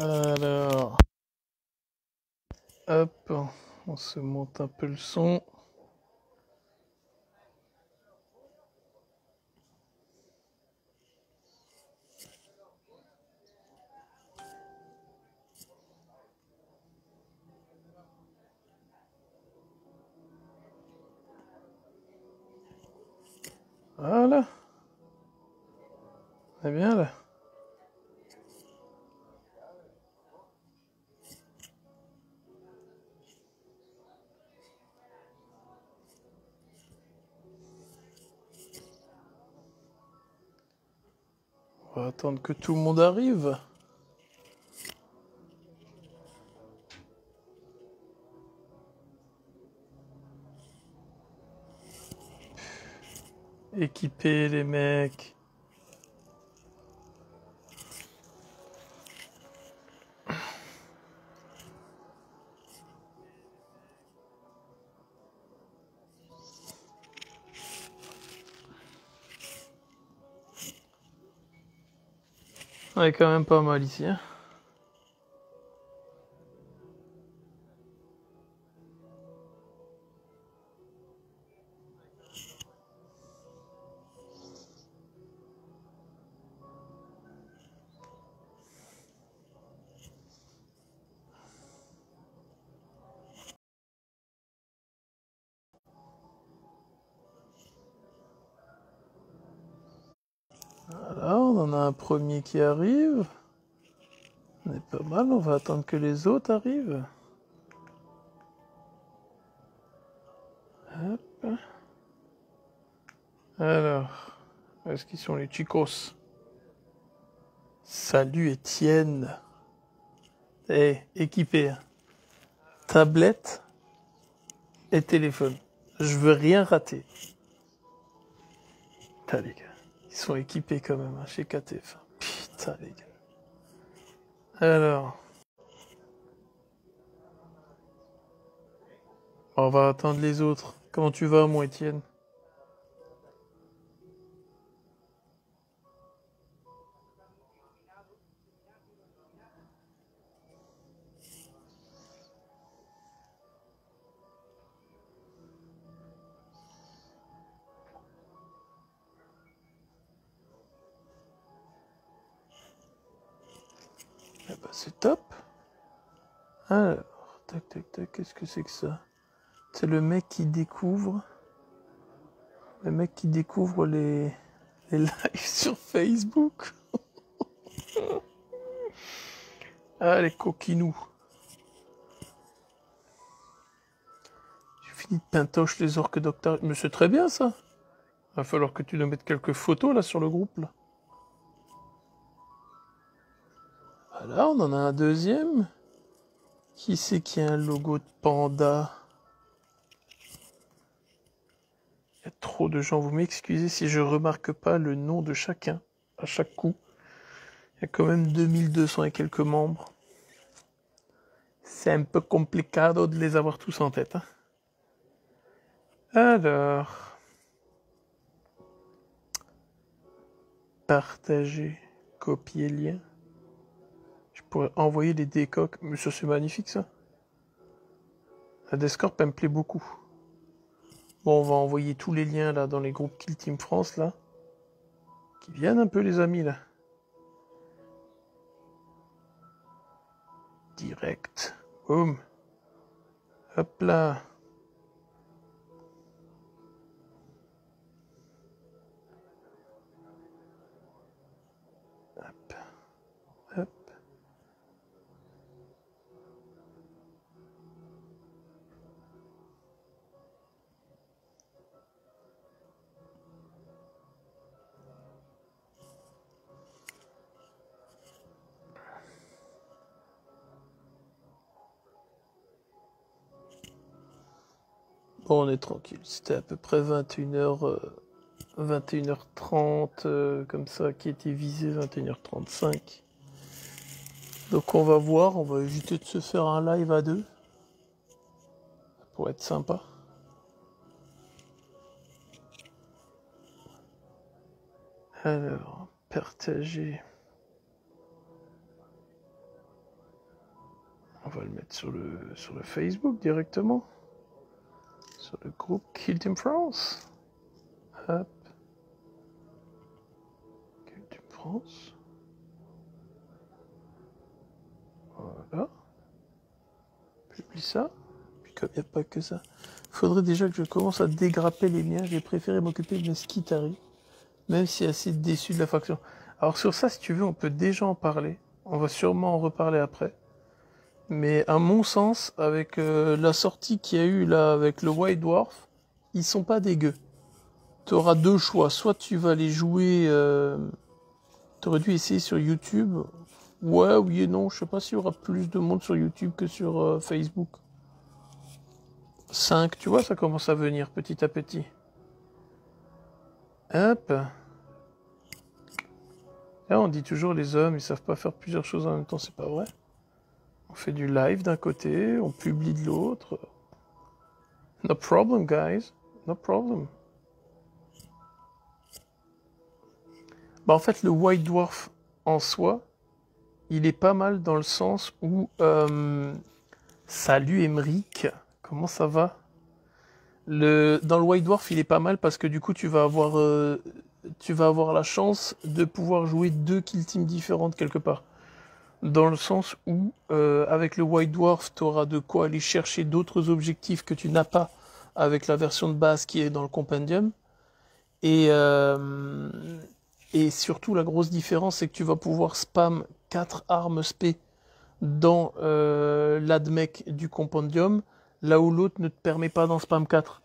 Alors, hop, on se monte un peu le son. Voilà. On est bien là. On va attendre que tout le monde arrive. Équipés les mecs. On est quand même pas mal ici. Hein. Voilà, on en a un premier qui arrive. On est pas mal, on va attendre que les autres arrivent. Hop. Alors, où est-ce qu'ils sont les chicos? Salut Étienne. Équipé. Hein. Tablette et téléphone. Je veux rien rater. Putain les gars. Ils sont équipés quand même hein, chez KTF. Putain les gars. Alors. On va attendre les autres. Comment tu vas mon Étienne? Eh ben, c'est top. Alors, tac tac tac, qu'est-ce que c'est que ça? C'est le mec qui découvre. Le mec qui découvre les lives sur Facebook. Ah les coquinous. J'ai fini de pintoche les orques d'Octarius. Mais c'est très bien ça. Va falloir que tu nous mettes quelques photos là sur le groupe là. Voilà, on en a un deuxième. Qui c'est qui a un logo de panda? Il y a trop de gens. Vous m'excusez si je remarque pas le nom de chacun à chaque coup. Il y a quand même 2200 et quelques membres. C'est un peu compliqué de les avoir tous en tête. Hein. Alors, partager, copier lien. Je pourrais envoyer des décoques. Mais ça c'est magnifique ça. La Descorp elle me plaît beaucoup. Bon, on va envoyer tous les liens là dans les groupes Kill Team France là. Qui viennent un peu les amis là. Direct. Boum. Hop là. Hop. Hop. Bon, on est tranquille. C'était à peu près 21h, 21h30, comme ça, qui était visé, 21h35. Donc on va voir, on va éviter de se faire un live à deux. Pour être sympa. Alors, partager. On va le mettre sur le Facebook directement. Sur le groupe Kill Team France. Hop. Kill Team France. Voilà. Publie ça. Puis comme il n'y a pas que ça. Faudrait déjà que je commence à dégrapper les miens. J'ai préféré m'occuper de mes Skitari. Même si assez déçu de la faction. Alors sur ça, si tu veux, on peut déjà en parler. On va sûrement en reparler après. Mais à mon sens, avec la sortie qu'il y a eu là avec le White Dwarf, ils sont pas dégueux. Tu auras deux choix. Soit tu vas les jouer... tu aurais dû essayer sur YouTube. Ouais, oui et non. Je sais pas s'il y aura plus de monde sur YouTube que sur Facebook. 5, tu vois, ça commence à venir petit à petit. Hop. Là, on dit toujours les hommes, ils savent pas faire plusieurs choses en même temps, c'est pas vrai. On fait du live d'un côté, on publie de l'autre. No problem, guys. No problem. Bah, en fait, le White Dwarf, en soi, il est pas mal dans le sens où... Salut, Emeric. Comment ça va? Dans le White Dwarf, il est pas mal parce que du coup, tu vas avoir la chance de pouvoir jouer deux kill teams différentes quelque part. Dans le sens où, avec le White Dwarf, tu auras de quoi aller chercher d'autres objectifs que tu n'as pas avec la version de base qui est dans le Compendium. Et surtout, la grosse différence, c'est que tu vas pouvoir spam 4 armes spé dans l'admec du Compendium, là où l'autre ne te permet pas d'en spam 4.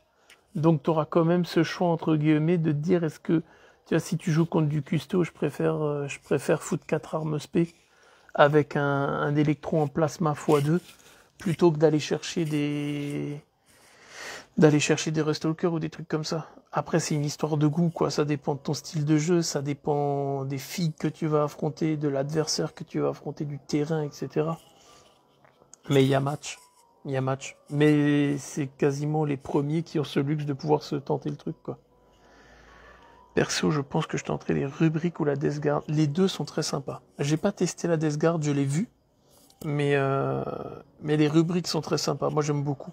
Donc tu auras quand même ce choix, entre guillemets, de te dire, est-ce que, tu vois, si tu joues contre du custo, je préfère foutre 4 armes spé avec un électron en plasma x2 plutôt que d'aller chercher des Rustalkers ou des trucs comme ça. Après, c'est une histoire de goût, quoi. Ça dépend de ton style de jeu, ça dépend des filles que tu vas affronter, de l'adversaire que tu vas affronter, du terrain, etc. Mais il y a match. Il y a match. Mais c'est quasiment les premiers qui ont ce luxe de pouvoir se tenter le truc, quoi. Perso, je pense que je tenterai les rubriques ou la Death Guard. Les deux sont très sympas. J'ai pas testé la Death Guard, je l'ai vu. Mais les rubriques sont très sympas. Moi, j'aime beaucoup.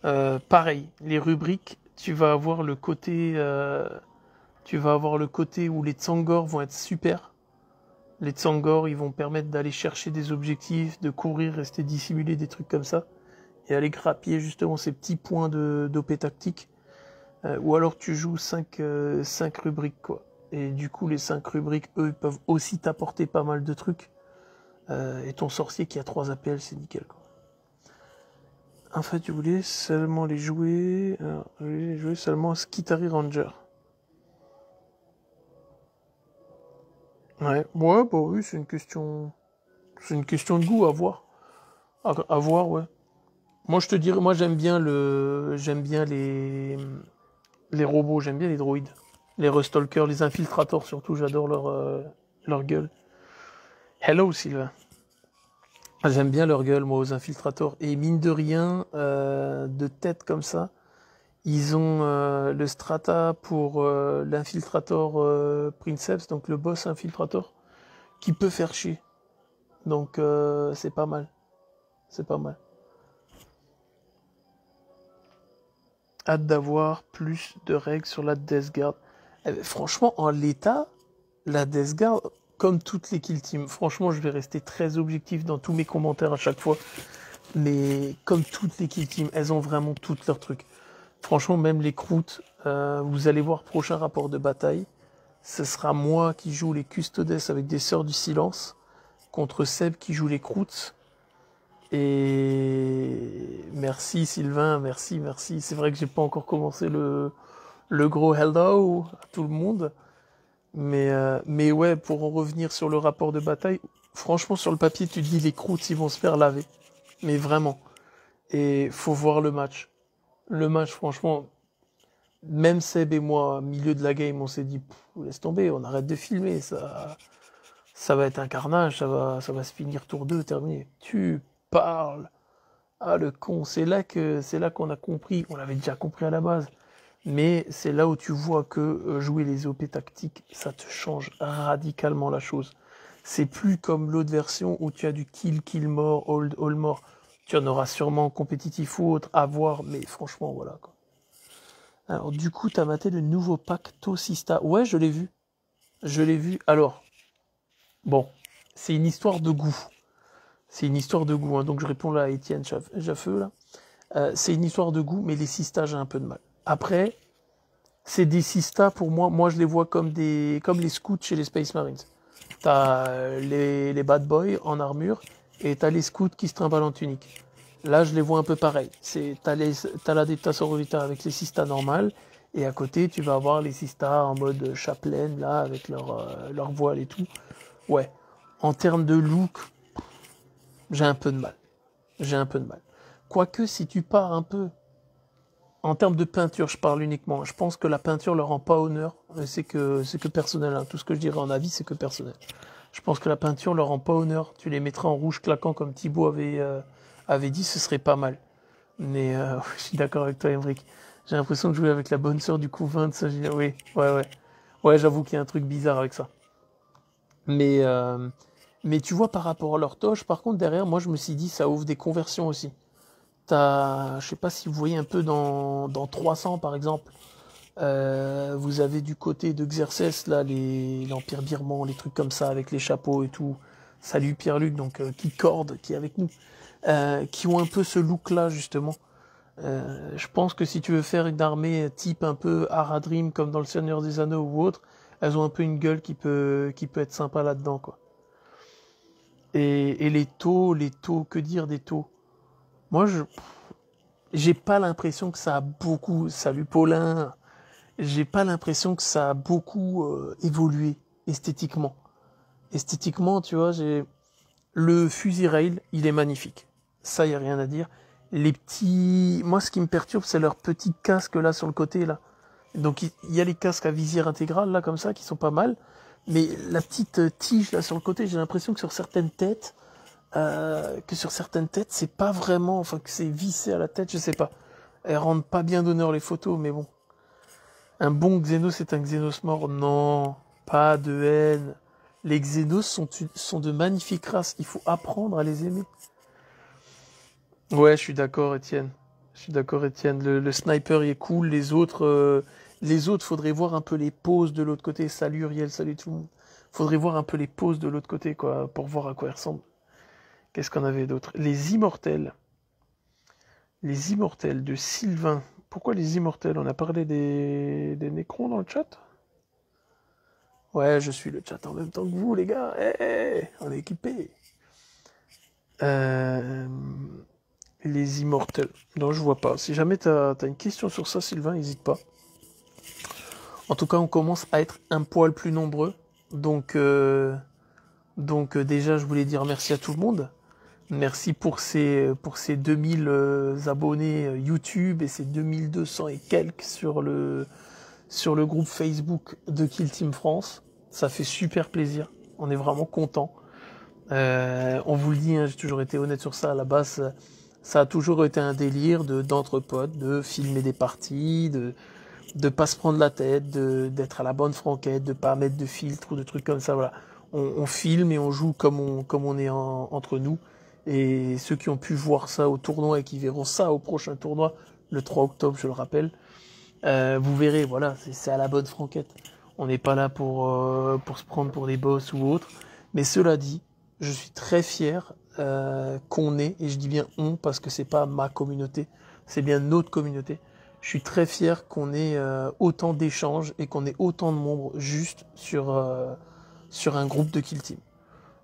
Pareil, les rubriques, tu vas avoir le côté où les Tsangors vont être super. Les Tsangors, ils vont permettre d'aller chercher des objectifs, de courir, rester dissimulé, des trucs comme ça. Et aller grappiller justement ces petits points d'OP tactique. Ou alors tu joues 5 rubriques, quoi. Et du coup, les 5 rubriques, eux, ils peuvent aussi t'apporter pas mal de trucs. Et ton sorcier qui a 3 APL, c'est nickel, quoi. En fait, je voulais seulement les jouer... Alors, je voulais jouer seulement Skitari Ranger. Ouais, bah oui, c'est une question de goût à voir. À voir, ouais. Moi, je te dirais, moi, j'aime bien les robots, j'aime bien les droïdes. Les Rustalkers, les infiltrators surtout, j'adore leur gueule. Hello, Sylvain. J'aime bien leur gueule, moi, aux infiltrators. Et mine de rien, de tête comme ça, ils ont le strata pour l'infiltrator Princeps, donc le boss infiltrator, qui peut faire chier. Donc c'est pas mal. C'est pas mal. Hâte d'avoir plus de règles sur la Death Guard. Franchement, en l'état, la Death Guard, comme toutes les kill teams, franchement, je vais rester très objectif dans tous mes commentaires à chaque fois. Mais comme toutes les kill teams, elles ont vraiment toutes leurs trucs. Franchement, même les croûtes, vous allez voir prochain rapport de bataille. Ce sera moi qui joue les Custodes avec des Sœurs du Silence contre Seb qui joue les croûtes. Et merci Sylvain, merci. C'est vrai que j'ai pas encore commencé le gros hello à tout le monde. Mais ouais, pour en revenir sur le rapport de bataille, franchement sur le papier tu te dis les croûtes ils vont se faire laver. Mais vraiment. Et faut voir le match. Le match, franchement, même Seb et moi, milieu de la game, on s'est dit, laisse tomber, on arrête de filmer, ça va être un carnage, ça va se finir tour 2, terminé. Tu parles. Ah, le con, c'est là qu'on a compris, on l'avait déjà compris à la base, mais c'est là où tu vois que jouer les OP tactiques, ça te change radicalement la chose. C'est plus comme l'autre version où tu as du kill more, hold all more. Tu en auras sûrement compétitif ou autre à voir, mais franchement, voilà, quoi. Alors, du coup, t'as maté le nouveau pack Tosista. Ouais, je l'ai vu. Je l'ai vu. Alors, bon, c'est une histoire de goût. C'est une histoire de goût, hein. Donc je réponds là à Étienne Jaffeux, là. C'est une histoire de goût, mais les Sista, j'ai un peu de mal. Après, c'est des Sista, pour moi je les vois comme les scouts chez les Space Marines. T'as les bad boys en armure, et t'as les scouts qui se trimballent en tunique. Là, je les vois un peu pareil. T'as l'Adepta Sororita avec les Sista normales, et à côté, tu vas avoir les Sista en mode chapelaine, là, avec leur voile et tout. Ouais. En termes de look, j'ai un peu de mal. J'ai un peu de mal. Quoique, si tu pars un peu, en termes de peinture, je parle uniquement. Je pense que la peinture leur rend pas honneur. C'est que personnel, hein. Tout ce que je dirais en avis, c'est que personnel. Je pense que la peinture leur rend pas honneur. Tu les mettrais en rouge claquant comme Thibaut avait dit, ce serait pas mal. Mais je suis d'accord avec toi, Emric. J'ai l'impression de jouer avec la bonne sœur du couvent de ça. Oui, ouais. Ouais, j'avoue qu'il y a un truc bizarre avec ça. Mais, euh, mais tu vois, par rapport à leur toche, par contre, derrière, moi, je me suis dit, ça ouvre des conversions aussi. Je sais pas si vous voyez un peu dans 300, par exemple. Vous avez du côté de Xerxes, là, l'Empire birman, les trucs comme ça, avec les chapeaux et tout. Salut Pierre-Luc, donc qui corde, qui est avec nous. Qui ont un peu ce look-là, justement. Je pense que si tu veux faire une armée type un peu Haradrim, comme dans Le Seigneur des Anneaux ou autre, elles ont un peu une gueule qui peut être sympa là-dedans, quoi. Et les taux, que dire des taux? Moi, j'ai pas l'impression que ça a beaucoup, salut Paulin, j'ai pas l'impression que ça a beaucoup évolué esthétiquement. Esthétiquement, tu vois, le fusil rail, il est magnifique. Ça, y a rien à dire. Moi, ce qui me perturbe, c'est leurs petits casques là sur le côté là. Donc il y a les casques à visière intégrale là comme ça qui sont pas mal, mais la petite tige là sur le côté, j'ai l'impression que sur certaines têtes, c'est pas vraiment, enfin que c'est vissé à la tête, je sais pas. Elles rendent pas bien d'honneur les photos, mais bon. Un bon Xenos c'est un Xenos mort. Non, pas de haine. Les Xenos sont de magnifiques races. Il faut apprendre à les aimer. Ouais, je suis d'accord, Étienne. Je suis d'accord, Étienne. Le sniper il est cool. Les autres, faudrait voir un peu les poses de l'autre côté. Salut Uriel, salut tout le monde. Faudrait voir un peu les poses de l'autre côté, quoi, pour voir à quoi ils ressemblent. Qu'est-ce qu'on avait d'autre? Les immortels. Les immortels de Sylvain. Pourquoi les immortels? On a parlé des Nécrons dans le chat? Ouais, je suis le chat en même temps que vous, les gars. On est équipés. Euh, les immortels. Non, je vois pas. Si jamais t'as une question sur ça, Sylvain, n'hésite pas. En tout cas, on commence à être un poil plus nombreux. Donc, déjà, je voulais dire merci à tout le monde. Merci pour ces 2000 abonnés YouTube et ces 2200 et quelques sur le groupe Facebook de Kill Team France. Ça fait super plaisir. On est vraiment content. On vous le dit, hein, j'ai toujours été honnête sur ça. À la base, ça a toujours été un délire d'entre potes, de filmer des parties, de pas se prendre la tête, d'être à la bonne franquette, de pas mettre de filtre ou de trucs comme ça. Voilà, on filme et on joue comme on est entre nous. Et ceux qui ont pu voir ça au tournoi et qui verront ça au prochain tournoi, le 3 octobre, je le rappelle, vous verrez, voilà, c'est à la bonne franquette. On n'est pas là pour se prendre pour des boss ou autre. Mais cela dit, je suis très fier qu'on ait, et je dis bien on parce que c'est pas ma communauté, c'est bien notre communauté. Je suis très fier qu'on ait autant d'échanges et qu'on ait autant de membres juste sur un groupe de Kill Team.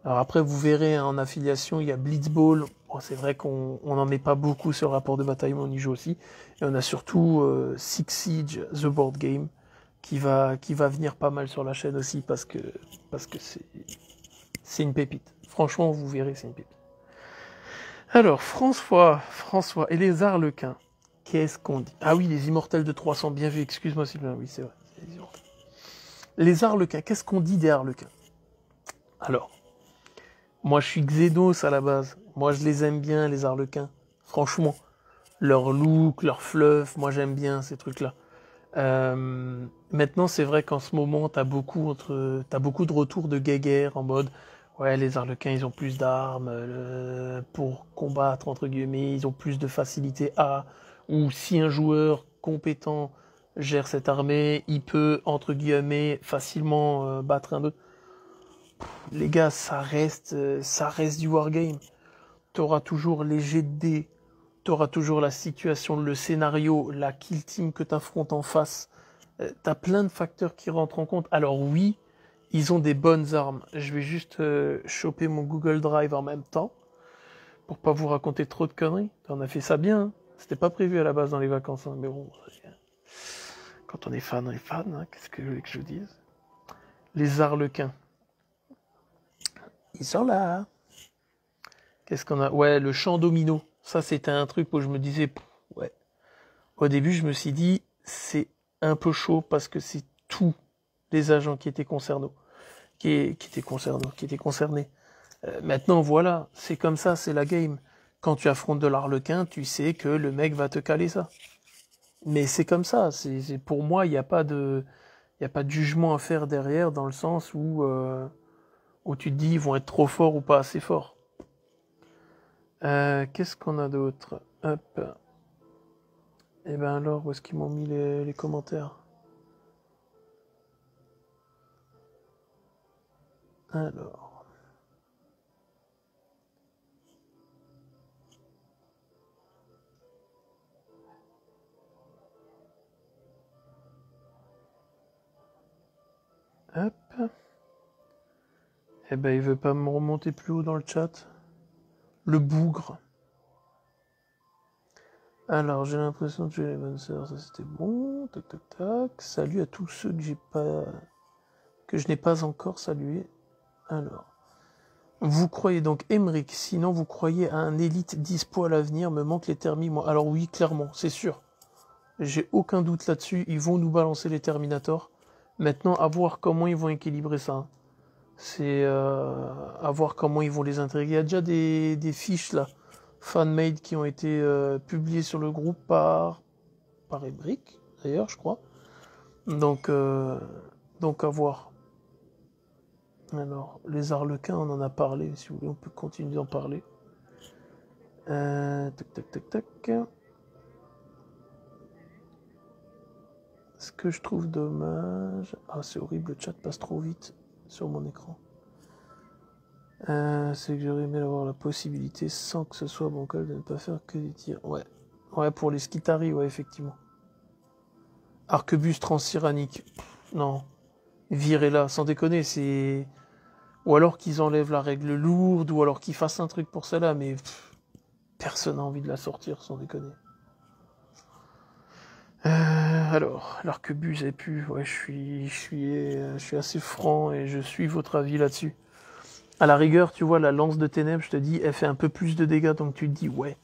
Alors après, vous verrez, hein, en affiliation, il y a Blitzball. Bon, c'est vrai qu'on n'en met pas beaucoup sur rapport de bataille, mais on y joue aussi. Et on a surtout Six Siege, The Board Game, qui va venir pas mal sur la chaîne aussi parce que c'est une pépite. Franchement, vous verrez, c'est une pépite. Alors, François, et les Arlequins, qu'est-ce qu'on dit? Ah oui, les Immortels de 300, bien vu, excuse-moi Sylvain, oui, c'est vrai. C'est les Immortels. Les Arlequins, qu'est-ce qu'on dit des Arlequins? Alors, moi, je suis Xenos à la base. Moi, je les aime bien, les Arlequins. Franchement, leur look, leur fluff, moi, j'aime bien ces trucs-là. Maintenant, c'est vrai qu'en ce moment, t'as beaucoup de retours de guéguerre en mode Ouais, les Arlequins, ils ont plus d'armes pour combattre, entre guillemets, ils ont plus de facilité à... Ou si un joueur compétent gère cette armée, il peut, entre guillemets, facilement battre un autre. Les gars, ça reste du wargame. T'auras toujours les jets de dés, t'auras toujours la situation, le scénario, la kill team que t'affrontes en face. T'as plein de facteurs qui rentrent en compte. Alors oui, ils ont des bonnes armes. Je vais juste choper mon Google Drive en même temps pour pas vous raconter trop de conneries. On a fait ça bien, hein. C'était pas prévu à la base dans les vacances, hein, mais bon, quand on est fan, hein. Qu'est-ce que vous voulez que je vous dise? Les Arlequins, ils sont là. Qu'est-ce qu'on a? Ouais, le champ domino. Ça, c'était un truc où je me disais, ouais. Au début, je me suis dit, c'est un peu chaud parce que c'est tous les agents qui étaient concernés. Qui étaient concernés. Maintenant, voilà, c'est comme ça, c'est la game. Quand tu affrontes de l'Arlequin, tu sais que le mec va te caler ça. Mais c'est comme ça. Pour moi, il n'y a pas de jugement à faire derrière dans le sens où tu te dis ils vont être trop forts ou pas assez forts. Qu'est-ce qu'on a d'autre? Hop. Et ben alors, où est-ce qu'ils m'ont mis les commentaires? Alors. Hop. Eh ben, il veut pas me remonter plus haut dans le chat. Le bougre. Alors, j'ai l'impression que j'ai les bonnes sœurs, ça c'était bon. Tac, tac, tac. Salut à tous ceux que je n'ai pas encore salués. Alors. Vous croyez donc Emmerich, sinon vous croyez à un élite dispo à l'avenir, me manque les termis, moi. Alors oui, clairement, c'est sûr. J'ai aucun doute là-dessus, ils vont nous balancer les Terminators. Maintenant, à voir comment ils vont équilibrer ça. C'est à voir comment ils vont les intégrer. Il y a déjà des fiches là, fan-made, qui ont été publiées sur le groupe par Emmerich, d'ailleurs, je crois. Donc à voir. Alors, les Arlequins, on en a parlé, si vous voulez, on peut continuer d'en parler. Tac, tac, tac, tac. Ce que je trouve dommage... Ah, c'est horrible, le chat passe trop vite sur mon écran. C'est que j'aurais aimé avoir la possibilité, sans que ce soit bancal, de ne pas faire que des tirs. Ouais, pour les Skitari, ouais, effectivement. Arquebus transtyrannique. Non. Virez-la, sans déconner, c'est... Ou alors qu'ils enlèvent la règle lourde, ou alors qu'ils fassent un truc pour cela, mais personne n'a envie de la sortir, sans déconner. Alors que Buse ait pu, ouais, je suis assez franc et je suis votre avis là-dessus. À la rigueur, tu vois, la lance de ténèbres, je te dis, elle fait un peu plus de dégâts, donc tu te dis, ouais,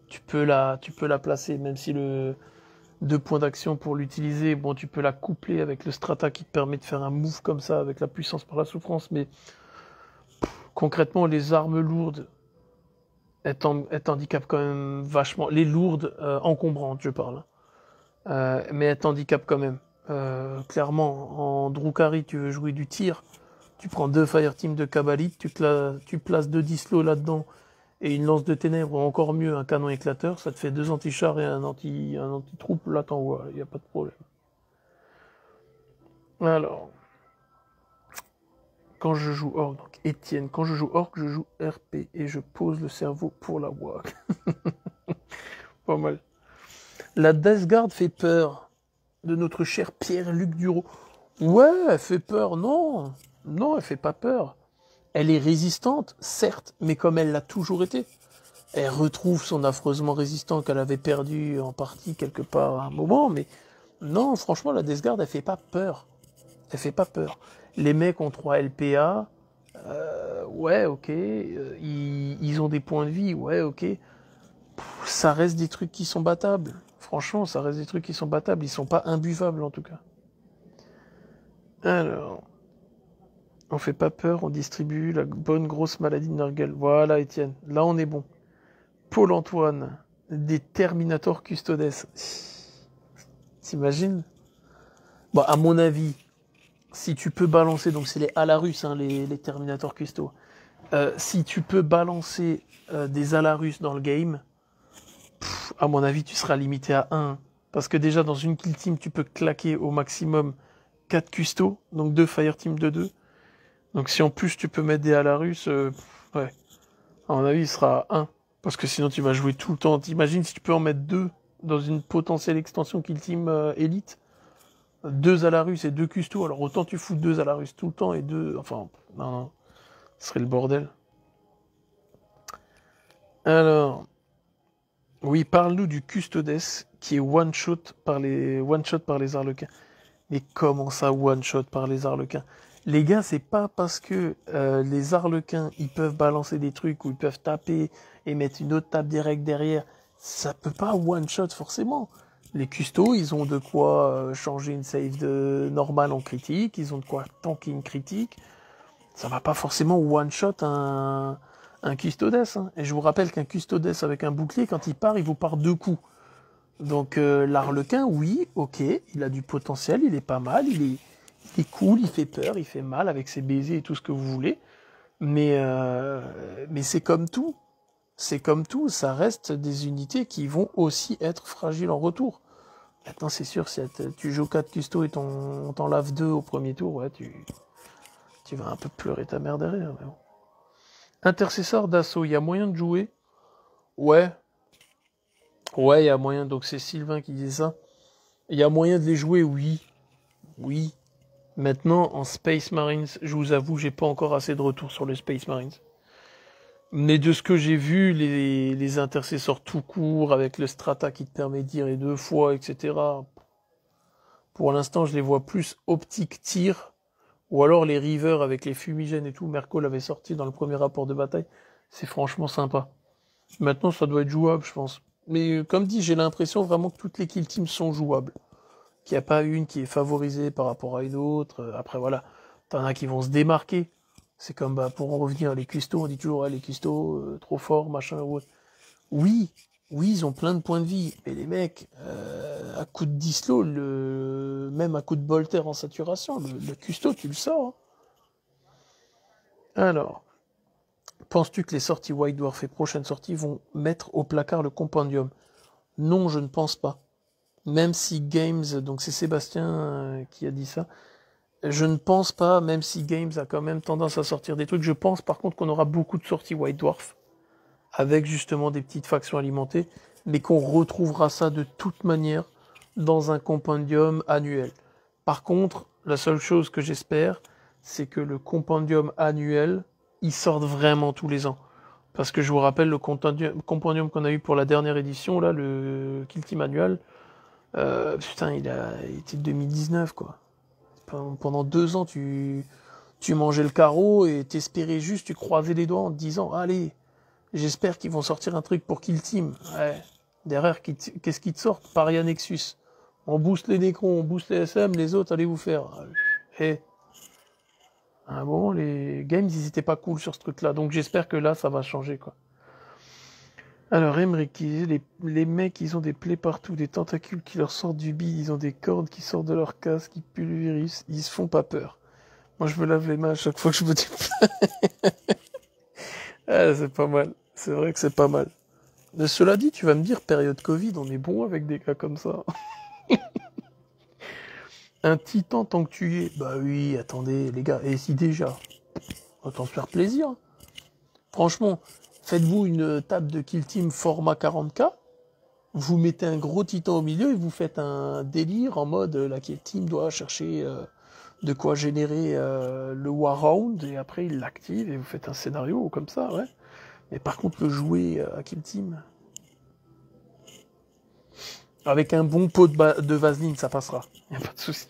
tu peux la placer, même si le 2 points d'action pour l'utiliser, bon, tu peux la coupler avec le strata qui te permet de faire un move comme ça, avec la puissance par la souffrance, mais concrètement, les armes lourdes, elles t'handicapent quand même vachement. Les lourdes, encombrantes, je parle. Mais elle t'handicape quand même. Clairement, en Drukhari, tu veux jouer du tir, tu prends 2 Fireteam de Kabbalit, tu places 2 Dislo là-dedans, et une lance de ténèbres, ou encore mieux, un canon éclateur, ça te fait 2 anti-chars et un anti-troupe, là t'envoies, il n'y a pas de problème. Alors, quand je joue Orc, donc Étienne, quand je joue Orc, je joue RP, et je pose le cerveau pour la WAG. Pas mal. La Death Guard fait peur, de notre cher Pierre-Luc Dureau. Ouais, elle fait peur, non. Non, elle fait pas peur. Elle est résistante, certes, mais comme elle l'a toujours été. Elle retrouve son affreusement résistant qu'elle avait perdu en partie quelque part à un moment, mais non, franchement, la Death Guard, elle fait pas peur. Elle fait pas peur. Les mecs ont 3 LPA, ouais, ok, ils ont des points de vie, ouais, ok. Ça reste des trucs qui sont battables. Franchement, ça reste des trucs qui sont battables. Ils sont pas imbuvables, en tout cas. Alors, on fait pas peur, on distribue la bonne grosse maladie de Nurgle. Voilà, Étienne. Là, on est bon. Paul-Antoine, des Terminator Custodes. T'imagines? Bon, à mon avis, si tu peux balancer, donc c'est les Alarus, hein, les Terminator Custo. Si tu peux balancer des Alarus dans le game, à mon avis, tu seras limité à 1. Parce que déjà, dans une kill team, tu peux claquer au maximum 4 custos, donc 2 fireteam de 2. Donc si en plus tu peux mettre des Alarus, ouais, à mon avis, il sera à 1. Parce que sinon, tu vas jouer tout le temps. T'imagines si tu peux en mettre 2 dans une potentielle extension kill team élite. 2 Alarus et 2 custos, alors autant tu fous 2 Alarus tout le temps et 2... Enfin, non, ce serait le bordel. Alors... Oui, parle-nous du Custodes qui est one-shot par les Arlequins. Mais comment ça, one-shot par les Arlequins? Les gars, c'est pas parce que les Arlequins, ils peuvent balancer des trucs ou ils peuvent taper et mettre une autre tape direct derrière. Ça peut pas one-shot forcément. Les custos, ils ont de quoi changer une save de normale en critique, ils ont de quoi tanker une critique. Ça va pas forcément one-shot un Custodes. Hein. Et je vous rappelle qu'un Custodes avec un bouclier, quand il part, il vous part 2 coups. Donc l'Arlequin, oui, ok, il a du potentiel, il est pas mal, il est cool, il fait peur, il fait mal avec ses baisers et tout ce que vous voulez. Mais c'est comme tout. C'est comme tout, ça reste des unités qui vont aussi être fragiles en retour. Maintenant, c'est sûr, si tu joues 4 custos et on t'en lave 2 au premier tour, ouais, tu vas un peu pleurer ta mère derrière. Mais bon. Intercesseur d'assaut, il y a moyen de jouer? Ouais, il y a moyen, donc c'est Sylvain qui dit ça. Il y a moyen de les jouer, oui. Oui. Maintenant, en Space Marines, je vous avoue, j'ai pas encore assez de retours sur le Space Marines. Mais de ce que j'ai vu, les intercesseurs tout court, avec le strata qui te permet de tirer 2 fois, etc. Pour l'instant, je les vois plus optique tir, ou alors les rivers avec les fumigènes et tout. Merco l'avait sorti dans le premier rapport de bataille. C'est franchement sympa. Maintenant, ça doit être jouable, je pense. Mais comme dit, j'ai l'impression vraiment que toutes les kill teams sont jouables. Qu'il n'y a pas une qui est favorisée par rapport à une autre. Après, voilà, t'en as qui vont se démarquer. C'est comme, pour en revenir, les custos, on dit toujours, les custos, trop forts, machin, ouais. Oui, ils ont plein de points de vie. Mais les mecs, à coup de dislo, même à coup de bolter en saturation, le custo, tu le sors. Hein. Alors, penses-tu que les sorties White Dwarf et prochaines sorties vont mettre au placard le compendium? Non, je ne pense pas. Même si Games, donc c'est Sébastien qui a dit ça, je ne pense pas, même si Games a quand même tendance à sortir des trucs, je pense par contre qu'on aura beaucoup de sorties White Dwarf, avec justement des petites factions alimentées, mais qu'on retrouvera ça de toute manière dans un compendium annuel. Par contre, la seule chose que j'espère, c'est que le compendium annuel, il sorte vraiment tous les ans. Parce que je vous rappelle, le compendium qu'on a eu pour la dernière édition, là, le Kill Team annuel, putain, il était de 2019, quoi. Pendant 2 ans, tu mangeais le carreau et t'espérais juste, tu croisais les doigts en te disant, allez, j'espère qu'ils vont sortir un truc pour Kill Team. Ouais. Derrière, qu'est-ce qu'ils te sortent? Paria Nexus. On booste les Necrons, on booste les SM, les autres, allez vous faire. Et à un moment, les games, ils étaient pas cool sur ce truc-là. Donc j'espère que là, ça va changer, quoi. Alors, Emmerich, les mecs, ils ont des plaies partout, des tentacules qui leur sortent du bide, ils ont des cordes qui sortent de leur casque, qui puent le virus, ils se font pas peur. Moi, je me lave les mains à chaque fois que je me dis... Ah, c'est pas mal. C'est vrai que c'est pas mal. Mais cela dit, tu vas me dire, période Covid, on est bon avec des cas comme ça. Un titan tant que tu y es. Bah oui, attendez, les gars. Et si déjà, autant se faire plaisir. Franchement, faites-vous une table de kill team format 40K. Vous mettez un gros titan au milieu et vous faites un délire en mode la kill team doit chercher de quoi générer le war round et après il l'active et vous faites un scénario comme ça, ouais. Mais par contre, le jouer à kill team avec un bon pot de vaseline, ça passera. Y a pas de souci.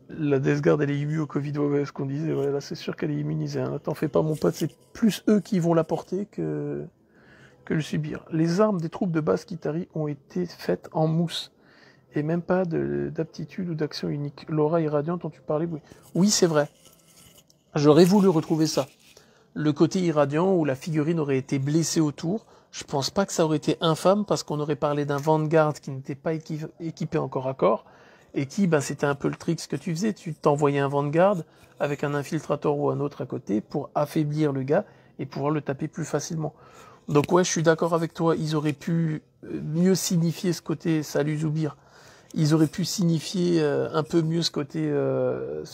La Death Guard, elle est immune au Covid, ouais, ce qu'on disait. Ouais, là, c'est sûr qu'elle est immunisée. Hein. T'en fais pas, mon pote, c'est plus eux qui vont la porter que le subir. Les armes des troupes de base Kitari ont été faites en mousse. Et même pas d'aptitude ou d'action unique. L'aura irradiante dont tu parlais, oui. Oui, c'est vrai. J'aurais voulu retrouver ça. Le côté irradiant où la figurine aurait été blessée autour, je pense pas que ça aurait été infâme parce qu'on aurait parlé d'un Vanguard qui n'était pas équipé encore à corps et qui, ben, c'était un peu le trick ce que tu faisais, tu t'envoyais un Vanguard avec un infiltrator ou un autre à côté pour affaiblir le gars et pouvoir le taper plus facilement. Donc ouais, je suis d'accord avec toi, ils auraient pu mieux signifier ce côté, salut Zoubir, ils auraient pu signifier un peu mieux ce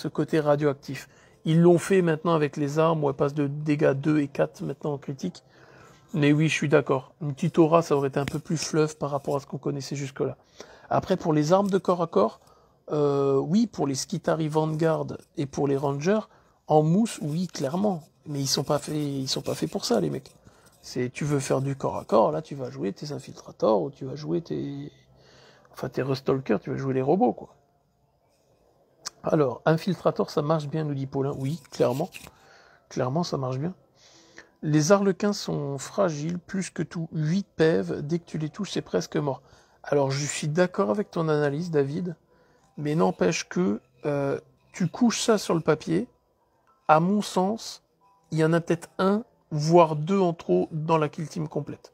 côté radioactif. Ils l'ont fait maintenant avec les armes où elle passe de dégâts 2 et 4 maintenant en critique. Mais oui, je suis d'accord. Une petite aura, ça aurait été un peu plus fluff par rapport à ce qu'on connaissait jusque-là. Après, pour les armes de corps à corps, oui, pour les Skitari Vanguard et pour les Rangers, en mousse, oui, clairement. Mais ils sont pas faits pour ça, les mecs. Tu veux faire du corps à corps, là, tu vas jouer tes infiltrators ou tu vas jouer tes Rustalkers, tu vas jouer les robots, quoi. Alors, infiltrator, ça marche bien, nous dit Paulin. Oui, clairement. Clairement, ça marche bien. Les arlequins sont fragiles, plus que tout. 8 PEV, dès que tu les touches, c'est presque mort. Alors, je suis d'accord avec ton analyse, David, mais n'empêche que tu couches ça sur le papier. À mon sens, il y en a peut-être un, voire deux en trop dans la kill team complète.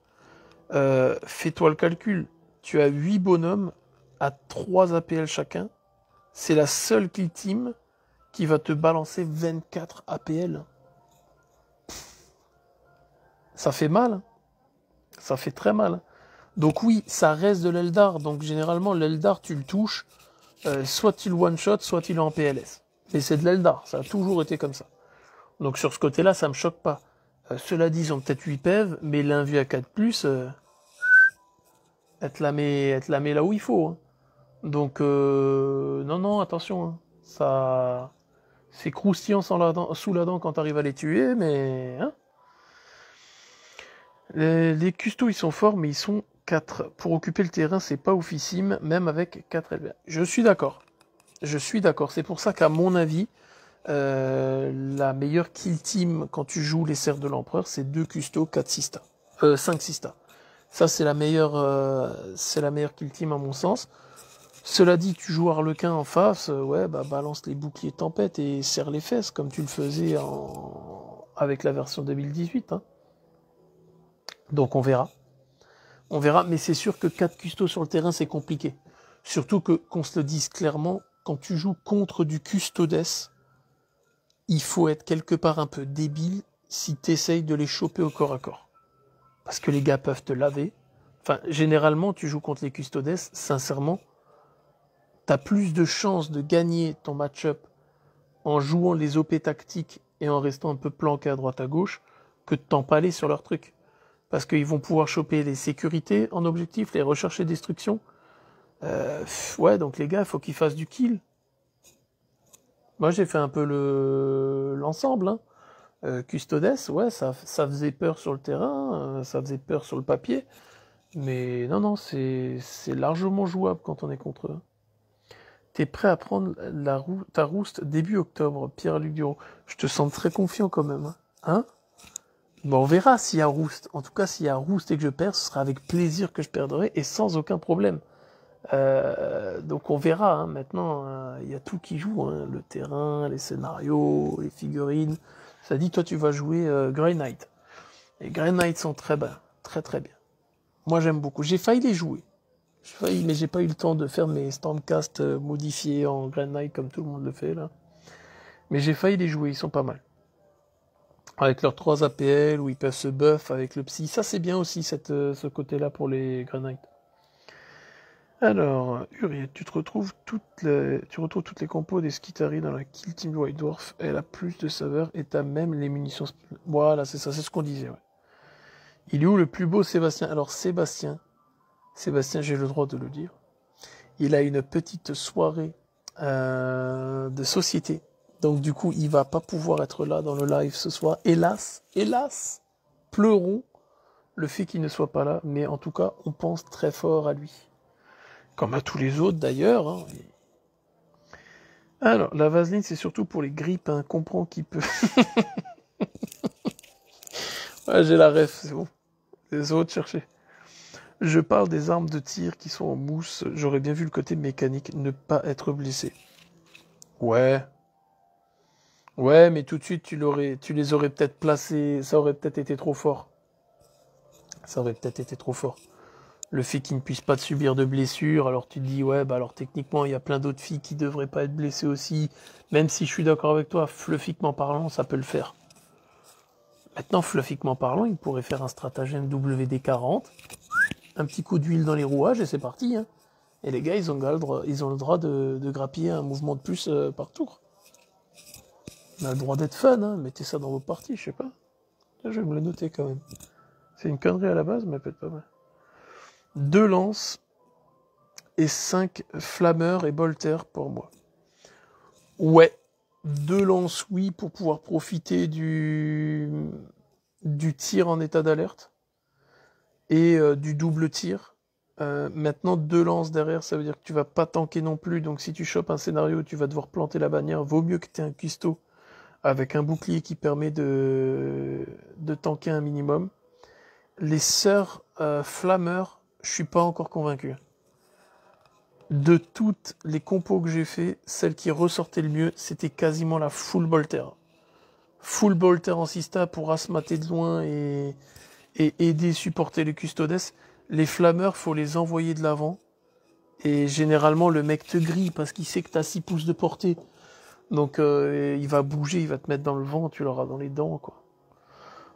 Fais-toi le calcul. Tu as 8 bonhommes à 3 APL chacun. C'est la seule kill team qui va te balancer 24 APL. Ça fait mal. Ça fait très mal. Donc oui, ça reste de l'Eldar. Donc généralement, l'Eldar, tu le touches. Soit il one-shot, soit il est en PLS. Mais c'est de l'Eldar. Ça a toujours été comme ça. Donc sur ce côté-là, ça me choque pas. Cela dit, ils ont peut-être 8 PEV, mais l'invue à 4+, elle te la met là où il faut. Hein. Donc, non, attention. Hein. Ça, c'est croustillant sous la dent quand t'arrives à les tuer, mais... Hein. Les custos, ils sont forts, mais ils sont 4. Pour occuper le terrain, c'est pas oufissime, même avec 4 LBA. Je suis d'accord. C'est pour ça qu'à mon avis, la meilleure kill team quand tu joues les serfs de l'empereur, c'est 2 custos, 4 Sista. 5 Sista. Ça, c'est la meilleure kill team à mon sens. Cela dit, tu joues Harlequin en face, ouais, bah balance les boucliers tempête et serre les fesses, comme tu le faisais avec la version 2018. Hein. Donc on verra. On verra, mais c'est sûr que 4 custos sur le terrain, c'est compliqué. Surtout qu'on se le dise clairement, quand tu joues contre du custodes, il faut être quelque part un peu débile si tu essayes de les choper au corps à corps. Parce que les gars peuvent te laver. Enfin, généralement, tu joues contre les custodes, sincèrement, t'as plus de chances de gagner ton match-up en jouant les OP tactiques et en restant un peu planqué à droite à gauche que de t'empaler sur leur truc. Parce qu'ils vont pouvoir choper les sécurités en objectif, les recherches et destruction. Ouais, donc les gars, il faut qu'ils fassent du kill. Moi, j'ai fait un peu l'ensemble. Hein. Custodes, ouais, ça faisait peur sur le terrain, ça faisait peur sur le papier. Mais non, c'est largement jouable quand on est contre eux. T'es prêt à prendre ta rouste début octobre, Pierre-Luc Duro. Je te sens très confiant quand même. Hein? Bon, on verra s'il y a rouste. En tout cas, s'il y a rouste et que je perds, ce sera avec plaisir que je perdrai et sans aucun problème. Donc on verra. Hein. Maintenant, il y a tout qui joue. Hein. Le terrain, les scénarios, les figurines. Ça dit, toi, tu vas jouer Grey Knight. Les Grey Knight sont très bien. Très très bien. Moi, j'aime beaucoup. J'ai failli les jouer. Mais j'ai pas eu le temps de faire mes Stormcast modifiés en Grey Knight comme tout le monde le fait là. Mais j'ai failli les jouer, ils sont pas mal. Avec leurs 3 APL où ils peuvent se buff avec le psy. Ça c'est bien aussi ce côté-là pour les Grey Knight. Alors, Uriel, tu retrouves toutes les compos des Skitari dans la Kill Team White Dwarf. Elle a plus de saveur et t'as même les munitions. Voilà, c'est ça, c'est ce qu'on disait. Ouais. Il est où le plus beau Sébastien? Alors Sébastien, j'ai le droit de le dire. Il a une petite soirée de société. Donc du coup, il va pas pouvoir être là dans le live ce soir. Hélas, pleurons le fait qu'il ne soit pas là. Mais en tout cas, on pense très fort à lui. Comme à tous les autres d'ailleurs. Hein. Alors, la vaseline, c'est surtout pour les grippes. Hein. Comprends qui peut. Ouais, j'ai la ref, c'est bon. Les autres, chercher. Je parle des armes de tir qui sont en mousse. J'aurais bien vu le côté mécanique, ne pas être blessé. Ouais, mais tout de suite, tu les aurais peut-être placés. Ça aurait peut-être été trop fort. Le fait qu'ils ne puissent pas subir de blessures, alors tu te dis, ouais, bah alors techniquement, il y a plein d'autres filles qui devraient pas être blessées aussi. Même si je suis d'accord avec toi, fluffiquement parlant, ça peut le faire. Maintenant, fluffiquement parlant, ils pourraient faire un stratagème WD-40, un petit coup d'huile dans les rouages et c'est parti. Hein. Et les gars, ils ont le droit de grappiller un mouvement de plus par tour. On a le droit d'être fun, hein. Mettez ça dans vos parties, je sais pas. Là, je vais me le noter quand même. C'est une connerie à la base, mais peut-être pas mal. 2 lances et 5 flammeurs et bolters pour moi. Ouais, 2 lances, oui, pour pouvoir profiter du tir en état d'alerte et du double tir. Maintenant, 2 lances derrière, ça veut dire que tu vas pas tanker non plus. Donc si tu chopes un scénario, tu vas devoir planter la bannière. Vaut mieux que tu aies un cuistot avec un bouclier qui permet de tanker un minimum. Les sœurs flammeurs, je suis pas encore convaincu. De toutes les compos que j'ai fait, celle qui ressortait le mieux, c'était quasiment la full bolter. Full bolter en sista pour asmater de loin et aider, supporter les custodes. Les flammeurs, faut les envoyer de l'avant. Et généralement, le mec te grille parce qu'il sait que t'as 6 pouces de portée. Donc il va bouger, il va te mettre dans le vent, tu l'auras dans les dents, quoi.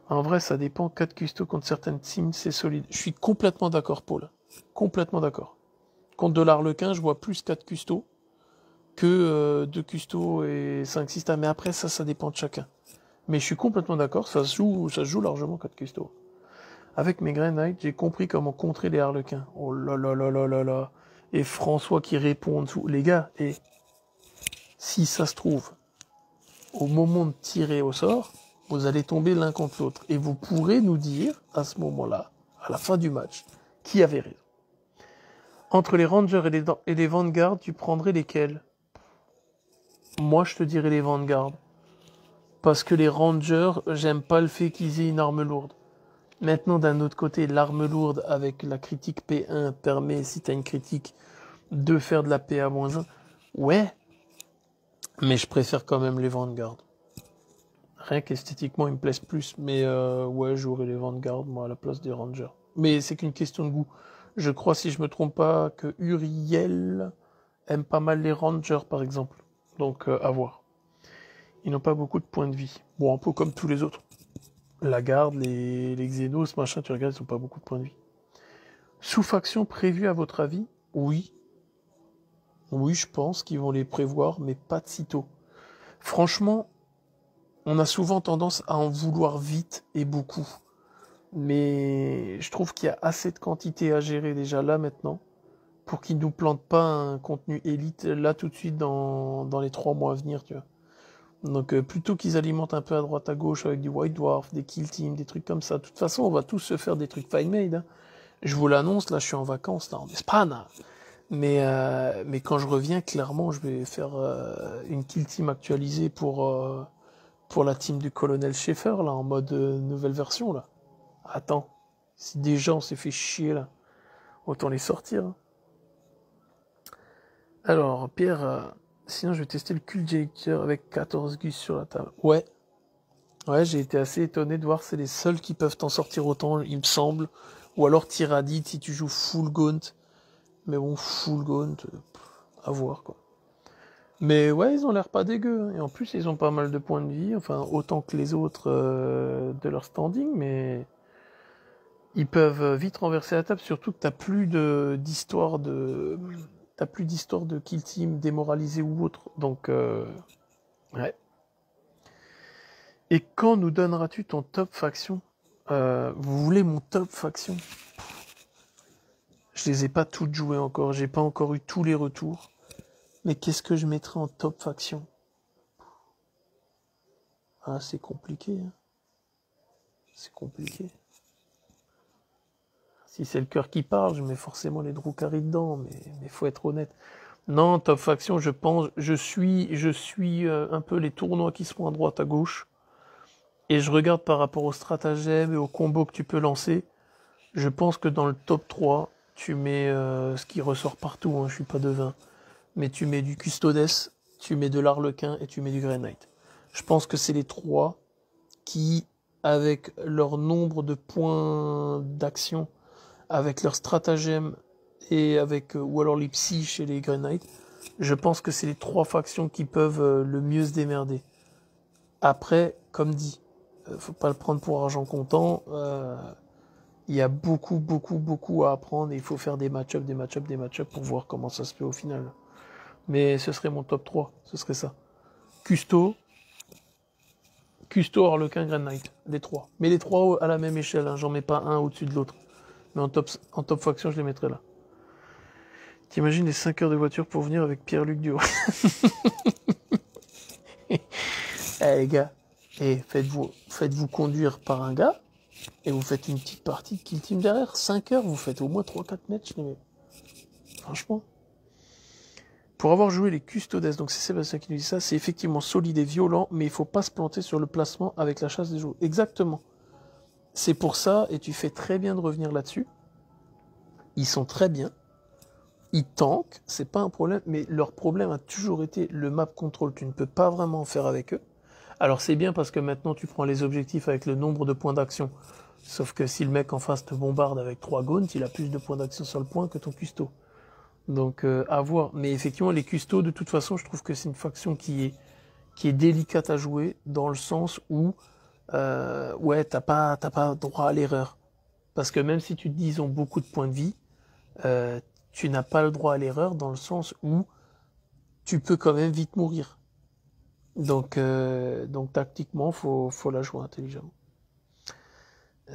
En vrai, ça dépend. 4 custos contre certaines teams, c'est solide. Je suis complètement d'accord, Paul. Complètement d'accord. Contre de l'Arlequin, je vois plus 4 custos que 2 custos et 5 systèmes. Mais après, ça dépend de chacun. Mais je suis complètement d'accord, ça se joue largement 4 custos. Avec mes Grey Knights, j'ai compris comment contrer les Harlequins. Oh là là là là là là. Et François qui répond en dessous. Les gars, et si ça se trouve, au moment de tirer au sort, vous allez tomber l'un contre l'autre. Et vous pourrez nous dire, à ce moment-là, à la fin du match, qui avait raison. Entre les Rangers et les Vanguard, tu prendrais lesquels? Moi, je te dirais les Vanguard. Parce que les Rangers, j'aime pas le fait qu'ils aient une arme lourde. Maintenant, d'un autre côté, l'arme lourde avec la critique P1 permet, si t'as une critique, de faire de la PA-1. Ouais, mais je préfère quand même les Vanguard. Rien qu'esthétiquement, ils me plaisent plus. Mais ouais, j'aurais les Vanguard, moi, à la place des Rangers. Mais c'est qu'une question de goût. Je crois, si je me trompe pas, que Uriel aime pas mal les Rangers, par exemple. Donc, à voir. Ils n'ont pas beaucoup de points de vie. Bon, un peu comme tous les autres. La garde, les Xenos, machin, tu regardes, ils n'ont pas beaucoup de points de vie. Sous-faction prévue à votre avis? Oui. Oui, je pense qu'ils vont les prévoir, mais pas de sitôt. Franchement, on a souvent tendance à en vouloir vite et beaucoup. Mais je trouve qu'il y a assez de quantité à gérer déjà là maintenant pour qu'ils nous plantent pas un contenu élite là tout de suite dans les 3 mois à venir, tu vois. Donc plutôt qu'ils alimentent un peu à droite à gauche avec du White Dwarf, des Kill Team, des trucs comme ça. De toute façon, on va tous se faire des trucs fine-made. Hein. Je vous l'annonce, là je suis en vacances là en Espagne. Mais quand je reviens, clairement, je vais faire une Kill Team actualisée pour la team du colonel Schaeffer, là, en mode nouvelle version, là. Attends, si déjà on s'est fait chier, là, autant les sortir. Hein. Alors, Pierre, sinon je vais tester le Cultivator avec 14 gus sur la table. Ouais, j'ai été assez étonné de voir, c'est les seuls qui peuvent t'en sortir autant, il me semble. Ou alors Tyrannide si tu joues full gaunt. Mais bon, full gaunt, à voir, quoi. Mais ouais, ils ont l'air pas dégueux. Et en plus, ils ont pas mal de points de vie. Enfin, autant que les autres de leur standing. Mais ils peuvent vite renverser la table. Surtout que t'as plus d'histoire de... T'as plus d'histoire de kill team démoralisé ou autre. Donc, ouais. Et quand nous donneras-tu ton top faction? Vous voulez mon top faction? Je les ai pas toutes jouées encore. J'ai pas encore eu tous les retours. Mais qu'est-ce que je mettrais en top faction? Ah, c'est compliqué. Hein. C'est compliqué. Si c'est le cœur qui parle, je mets forcément les Drukhari dedans, mais faut être honnête. Non, top faction, je pense, je suis un peu les tournois qui se font à droite, à gauche, et je regarde par rapport au stratagème et au combo que tu peux lancer. Je pense que dans le top 3, tu mets ce qui ressort partout, hein, je suis pas devin, mais tu mets du Custodes, tu mets de l'Arlequin et tu mets du Grey Knight. Je pense que c'est les 3 qui, avec leur nombre de points d'action, avec leur stratagème et avec ou alors les psys chez les Grey Knights, je pense que c'est les 3 factions qui peuvent le mieux se démerder. Après, comme dit, faut pas le prendre pour argent comptant. Il y a beaucoup à apprendre et il faut faire des match-ups pour voir comment ça se fait au final. Mais ce serait mon top 3, ce serait ça. Custo, Harlequin, Grey Knight, les 3. Mais les 3 à la même échelle, hein, j'en mets pas un au-dessus de l'autre. Mais en top faction, je les mettrais là. T'imagines les 5 heures de voiture pour venir avec Pierre-Luc Duhaut. Eh les gars, faites-vous conduire par un gars et vous faites une petite partie de Kill Team derrière. 5 heures, vous faites au moins 3-4 matchs, les mecs. Franchement. Pour avoir joué les Custodes, donc c'est Sébastien qui nous dit ça, c'est effectivement solide et violent, mais il faut pas se planter sur le placement avec la chasse des joueurs. Exactement. C'est pour ça, et tu fais très bien de revenir là-dessus. Ils sont très bien. Ils tankent, c'est pas un problème, mais leur problème a toujours été le map control. Tu ne peux pas vraiment en faire avec eux. Alors c'est bien parce que maintenant tu prends les objectifs avec le nombre de points d'action. Sauf que si le mec en face te bombarde avec 3 gaunts, il a plus de points d'action sur le point que ton custo. Donc à voir. Mais effectivement les custos, de toute façon, je trouve que c'est une faction qui est délicate à jouer, dans le sens où ouais, t'as pas droit à l'erreur. Parce que même si tu te dis ils ont beaucoup de points de vie, tu n'as pas le droit à l'erreur dans le sens où tu peux quand même vite mourir. Donc tactiquement, faut la jouer intelligemment.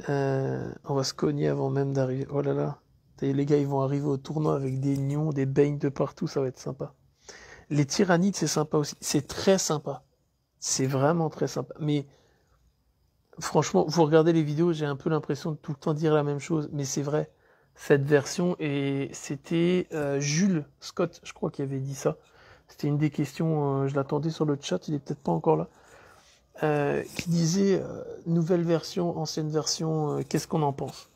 On va se cogner avant même d'arriver. Oh là là. Les gars, ils vont arriver au tournoi avec des nions, des baignes de partout, ça va être sympa. Les tyrannides, c'est sympa aussi. C'est très sympa. C'est vraiment très sympa. Mais franchement, vous regardez les vidéos, j'ai un peu l'impression de tout le temps dire la même chose. Mais c'est vrai. Cette version, et c'était Jules Scott, je crois, qui avait dit ça. C'était une des questions, je l'attendais sur le chat, il est peut-être pas encore là. Qui disait nouvelle version, ancienne version, qu'est-ce qu'on en pense?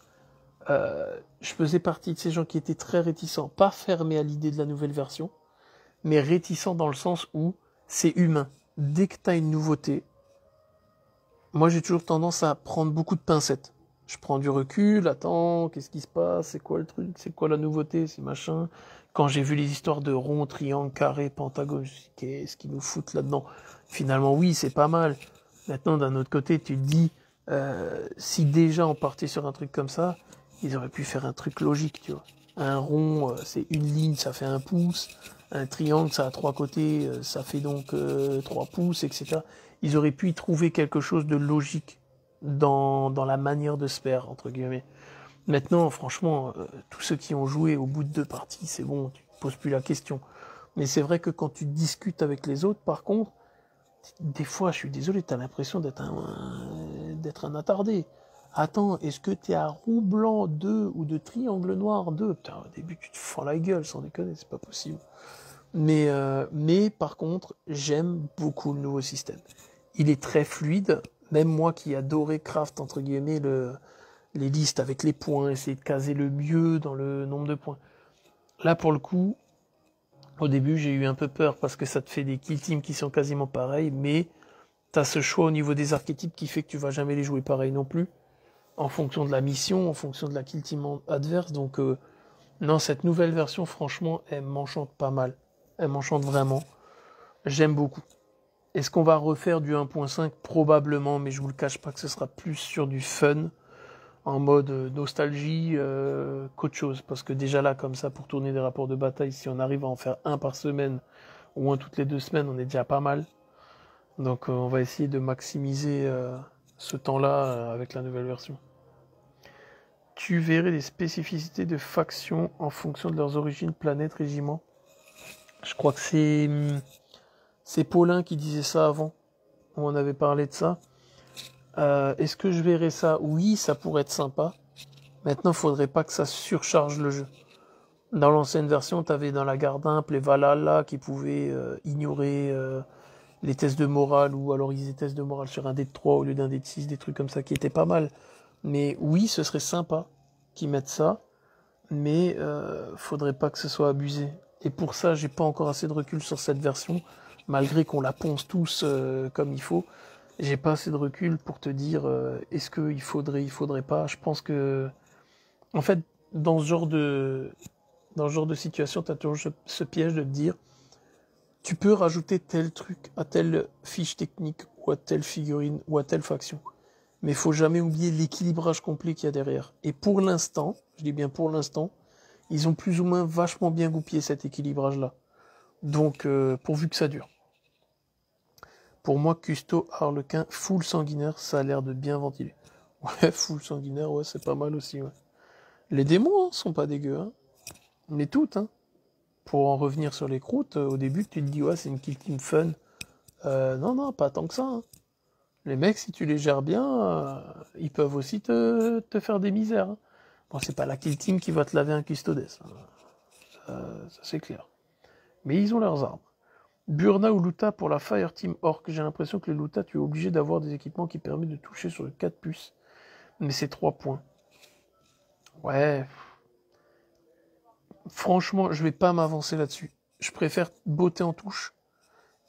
Je faisais partie de ces gens qui étaient très réticents, pas fermés à l'idée de la nouvelle version, mais réticents dans le sens où c'est humain. Dès que tu as une nouveauté, moi j'ai toujours tendance à prendre beaucoup de pincettes. Je prends du recul, attends, qu'est-ce qui se passe, c'est quoi le truc, c'est quoi la nouveauté, c'est machin. Quand j'ai vu les histoires de rond, triangle, carré, pentagone, je me suis dit, qu'est-ce qu'ils nous foutent là-dedans? Finalement, oui, c'est pas mal. Maintenant, d'un autre côté, tu te dis, si déjà on partait sur un truc comme ça, ils auraient pu faire un truc logique, tu vois. Un rond, c'est une ligne, ça fait 1 pouce. Un triangle, ça a 3 côtés, ça fait donc 3 pouces, etc. Ils auraient pu y trouver quelque chose de logique dans la manière de se faire, entre guillemets. Maintenant, franchement, tous ceux qui ont joué au bout de 2 parties, c'est bon, tu te poses plus la question. Mais c'est vrai que quand tu discutes avec les autres, par contre, des fois, je suis désolé, t'as l'impression d'être un attardé. Attends, est-ce que t'es à roux blanc 2 ou de triangle noir 2? Putain, au début, tu te fends la gueule, sans déconner, c'est pas possible. Mais par contre, j'aime beaucoup le nouveau système. Il est très fluide. Même moi qui adorais craft, entre guillemets, les listes avec les points, essayer de caser le mieux dans le nombre de points. Là, pour le coup, au début, j'ai eu un peu peur parce que ça te fait des kill teams qui sont quasiment pareils, mais t'as ce choix au niveau des archétypes qui fait que tu vas jamais les jouer pareil non plus, en fonction de la mission, en fonction de la kill team adverse. Donc, non, cette nouvelle version, franchement, elle m'enchante pas mal. Elle m'enchante vraiment. J'aime beaucoup. Est-ce qu'on va refaire du 1.5? Probablement, mais je vous le cache pas que ce sera plus sur du fun, en mode nostalgie qu'autre chose. Parce que déjà là, comme ça, pour tourner des rapports de bataille, si on arrive à en faire un par semaine, ou un toutes les 2 semaines, on est déjà pas mal. Donc on va essayer de maximiser ce temps-là avec la nouvelle version. Tu verrais les spécificités de factions en fonction de leurs origines, planètes, régiments. Je crois que c'est Paulin qui disait ça avant. On avait parlé de ça. Est-ce que je verrais ça? Oui, ça pourrait être sympa. Maintenant, il faudrait pas que ça surcharge le jeu. Dans l'ancienne version, tu avais dans la garde imp les Valhalla qui pouvaient ignorer les tests de morale, ou alors ils faisaient tests de morale sur un dé de 3 au lieu d'un dé de 6, des trucs comme ça qui étaient pas mal. Mais oui, ce serait sympa qu'ils mettent ça, mais faudrait pas que ce soit abusé. Et pour ça, j'ai pas encore assez de recul sur cette version, malgré qu'on la ponce tous comme il faut. J'ai pas assez de recul pour te dire est-ce qu'il faudrait pas. Je pense que, en fait, dans ce genre de situation, tu as toujours ce piège de te dire, tu peux rajouter tel truc à telle fiche technique, ou à telle figurine, ou à telle faction. Mais il faut jamais oublier l'équilibrage complet qu'il y a derrière. Et pour l'instant, je dis bien pour l'instant, ils ont plus ou moins vachement bien goupillé cet équilibrage-là. Donc, pourvu que ça dure. Pour moi, Custo, Harlequin, full sanguinaire, ça a l'air de bien ventiler. Ouais, full sanguinaire, ouais, c'est pas mal aussi, ouais. Les démons, hein, sont pas dégueux, hein. Mais toutes, hein. Pour en revenir sur les croûtes, au début, tu te dis, ouais, c'est une kill team fun. Non, non, pas tant que ça, hein. Les mecs, si tu les gères bien, ils peuvent aussi te faire des misères, hein. Bon, c'est pas la kill team qui va te laver un custodes, hein. Ça c'est clair. Mais ils ont leurs armes. Burna ou Luta pour la Fireteam Orc. J'ai l'impression que le Luta, tu es obligé d'avoir des équipements qui permettent de toucher sur le 4 puces. Mais c'est 3 points. Ouais. Franchement, je vais pas m'avancer là-dessus. Je préfère botter en touche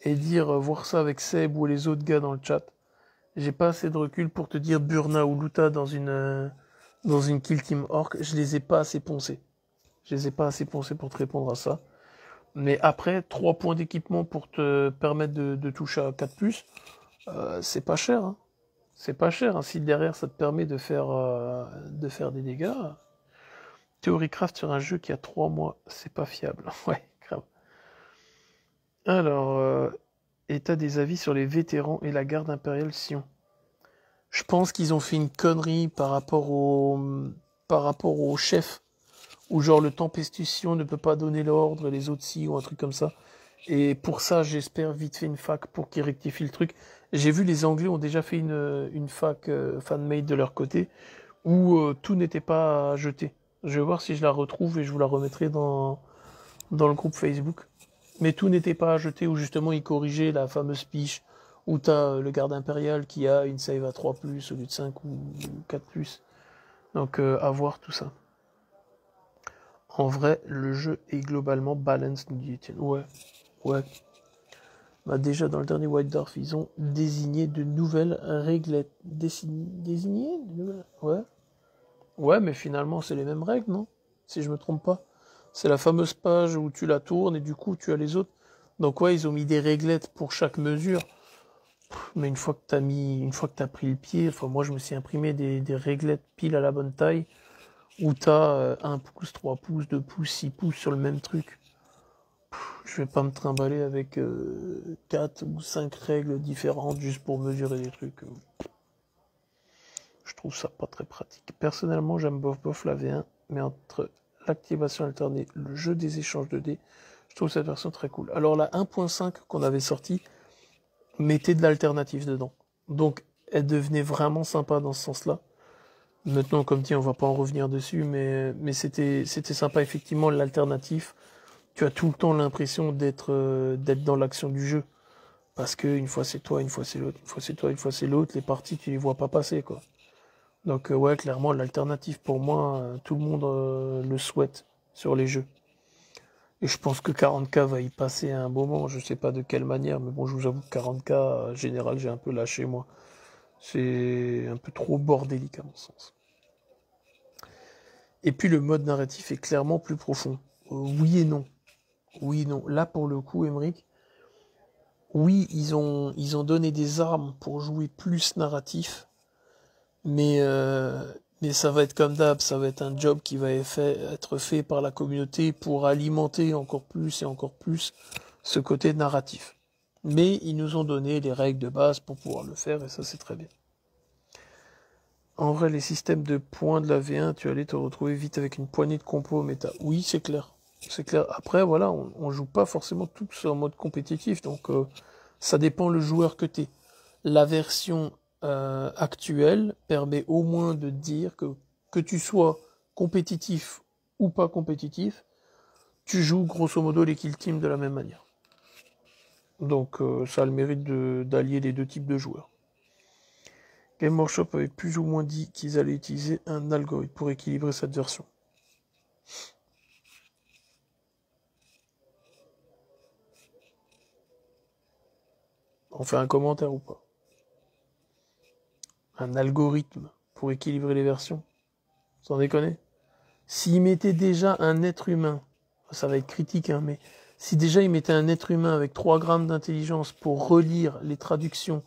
et dire, voir ça avec Seb ou les autres gars dans le chat. J'ai pas assez de recul pour te dire Burna ou Luta dans une kill team orc. Je les ai pas assez poncés. Je les ai pas assez poncés pour te répondre à ça. Mais après, 3 points d'équipement pour te permettre de toucher à 4 puces, c'est pas cher, hein. C'est pas cher, hein. Si derrière ça te permet de faire des dégâts. Theorycraft sur un jeu qui a 3 mois, c'est pas fiable. Ouais, grave. Alors, et t'as des avis sur les vétérans et la garde impériale Sion? Je pense qu'ils ont fait une connerie par rapport au chef, où genre le Tempestus Sion ne peut pas donner l'ordre, et les autres si, ou un truc comme ça. Et pour ça, j'espère vite fait une fac pour qu'ils rectifient le truc. J'ai vu les Anglais ont déjà fait une fac fan-made de leur côté, où tout n'était pas jeté. Je vais voir si je la retrouve et je vous la remettrai dans le groupe Facebook. Mais tout n'était pas jeté, où justement ils corrigeaient la fameuse piche, où t'as le garde impérial qui a une save à 3+, au lieu de 5 ou 4+. Donc à voir tout ça. En vrai, le jeu est globalement balanced, nous dit Etienne. Ouais, ouais. Bah déjà, dans le dernier White Dwarf, ils ont désigné de nouvelles réglettes. Désigné de nouvelles... Ouais. Ouais, mais finalement, c'est les mêmes règles, non? Si je me trompe pas. C'est la fameuse page où tu la tournes et du coup, tu as les autres. Donc ouais, ils ont mis des réglettes pour chaque mesure. Mais une fois que t'as pris le pied, enfin, moi, je me suis imprimé des réglettes pile à la bonne taille, où t'as 1 pouce, 3 pouces, 2 pouces, 6 pouces sur le même truc. Je vais pas me trimballer avec 4 ou 5 règles différentes juste pour mesurer des trucs. Je trouve ça pas très pratique. Personnellement, j'aime bof la V1, mais entre l'activation alternée, le jeu des échanges de dés, je trouve cette version très cool. Alors la 1.5 qu'on avait sortie mettait de l'alternative dedans. Donc elle devenait vraiment sympa dans ce sens-là. Maintenant, comme dit, on va pas en revenir dessus, mais c'était sympa effectivement l'alternatif. Tu as tout le temps l'impression d'être dans l'action du jeu. Parce que une fois c'est toi, une fois c'est l'autre, une fois c'est toi, une fois c'est l'autre, les parties tu les vois pas passer quoi. Donc ouais, clairement l'alternative pour moi, tout le monde le souhaite sur les jeux. Et je pense que 40K va y passer à un moment, je sais pas de quelle manière, mais bon je vous avoue que 40K, en général j'ai un peu lâché moi. C'est un peu trop bordélique à mon sens. Et puis le mode narratif est clairement plus profond. Oui et non. Oui et non. Là pour le coup, Emmerich, oui, ils ont donné des armes pour jouer plus narratif, mais ça va être comme d'hab, ça va être un job qui va être fait par la communauté pour alimenter encore plus et encore plus ce côté narratif. Mais ils nous ont donné les règles de base pour pouvoir le faire, et ça c'est très bien. En vrai, les systèmes de points de la V1, tu allais te retrouver vite avec une poignée de compos méta. Oui, c'est clair. C'est clair. Après, voilà, on joue pas forcément tous en mode compétitif, donc ça dépend le joueur que t'es. La version actuelle permet au moins de dire que tu sois compétitif ou pas compétitif, tu joues grosso modo les kill teams de la même manière. Donc ça a le mérite d'allier les deux types de joueurs. Game Workshop avait plus ou moins dit qu'ils allaient utiliser un algorithme pour équilibrer cette version. On fait un commentaire ou pas? Un algorithme pour équilibrer les versions? Sans déconner? S'ils mettaient déjà un être humain, ça va être critique, hein, mais si déjà ils mettaient un être humain avec 3 grammes d'intelligence pour relire les traductions,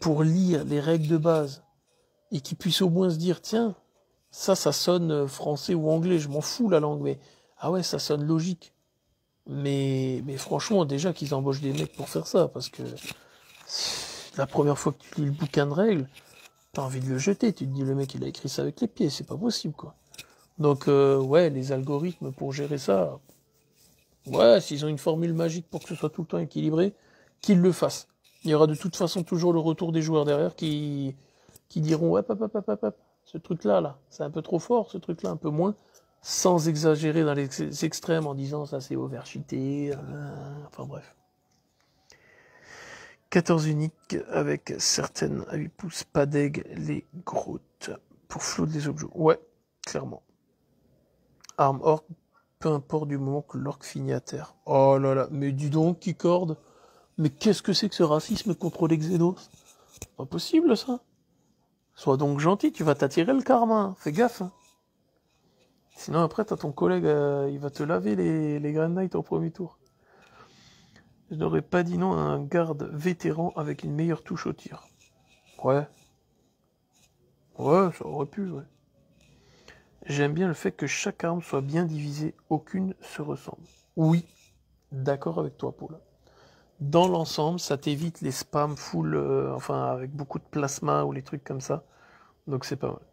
pour lire les règles de base, et qu'ils puissent au moins se dire, tiens, ça sonne français ou anglais, je m'en fous la langue, mais ah ouais, ça sonne logique. Mais franchement, déjà qu'ils embauchent des mecs pour faire ça, parce que la première fois que tu lis le bouquin de règles, t'as envie de le jeter, tu te dis le mec il a écrit ça avec les pieds, c'est pas possible quoi. Donc ouais, les algorithmes pour gérer ça, ouais, s'ils ont une formule magique pour que ce soit tout le temps équilibré, qu'ils le fassent. Il y aura de toute façon toujours le retour des joueurs derrière qui diront ouais, ce truc-là, là, c'est un peu trop fort, ce truc-là un peu moins, sans exagérer dans les extrêmes en disant ça c'est overcheaté, enfin bref. 14 uniques avec certaines à 8 pouces, pas d'aigle, les grottes pour flotter des objets. Ouais, clairement. Arme orc, peu importe du moment que l'orc finit à terre. Oh là là, mais dis donc, qui corde. Mais qu'est-ce que c'est que ce racisme contre les xénos? Pas possible ça. Sois donc gentil, tu vas t'attirer le karma, hein. Fais gaffe. Hein. Sinon après t'as ton collègue, il va te laver les Grand Knights au premier tour. Je n'aurais pas dit non à un garde vétéran avec une meilleure touche au tir. Ouais. Ouais, ça aurait pu, ouais. J'aime bien le fait que chaque arme soit bien divisée, aucune se ressemble. Oui, d'accord avec toi, Paul. Dans l'ensemble, ça t'évite les spams full, enfin avec beaucoup de plasma ou les trucs comme ça. Donc c'est pas mal.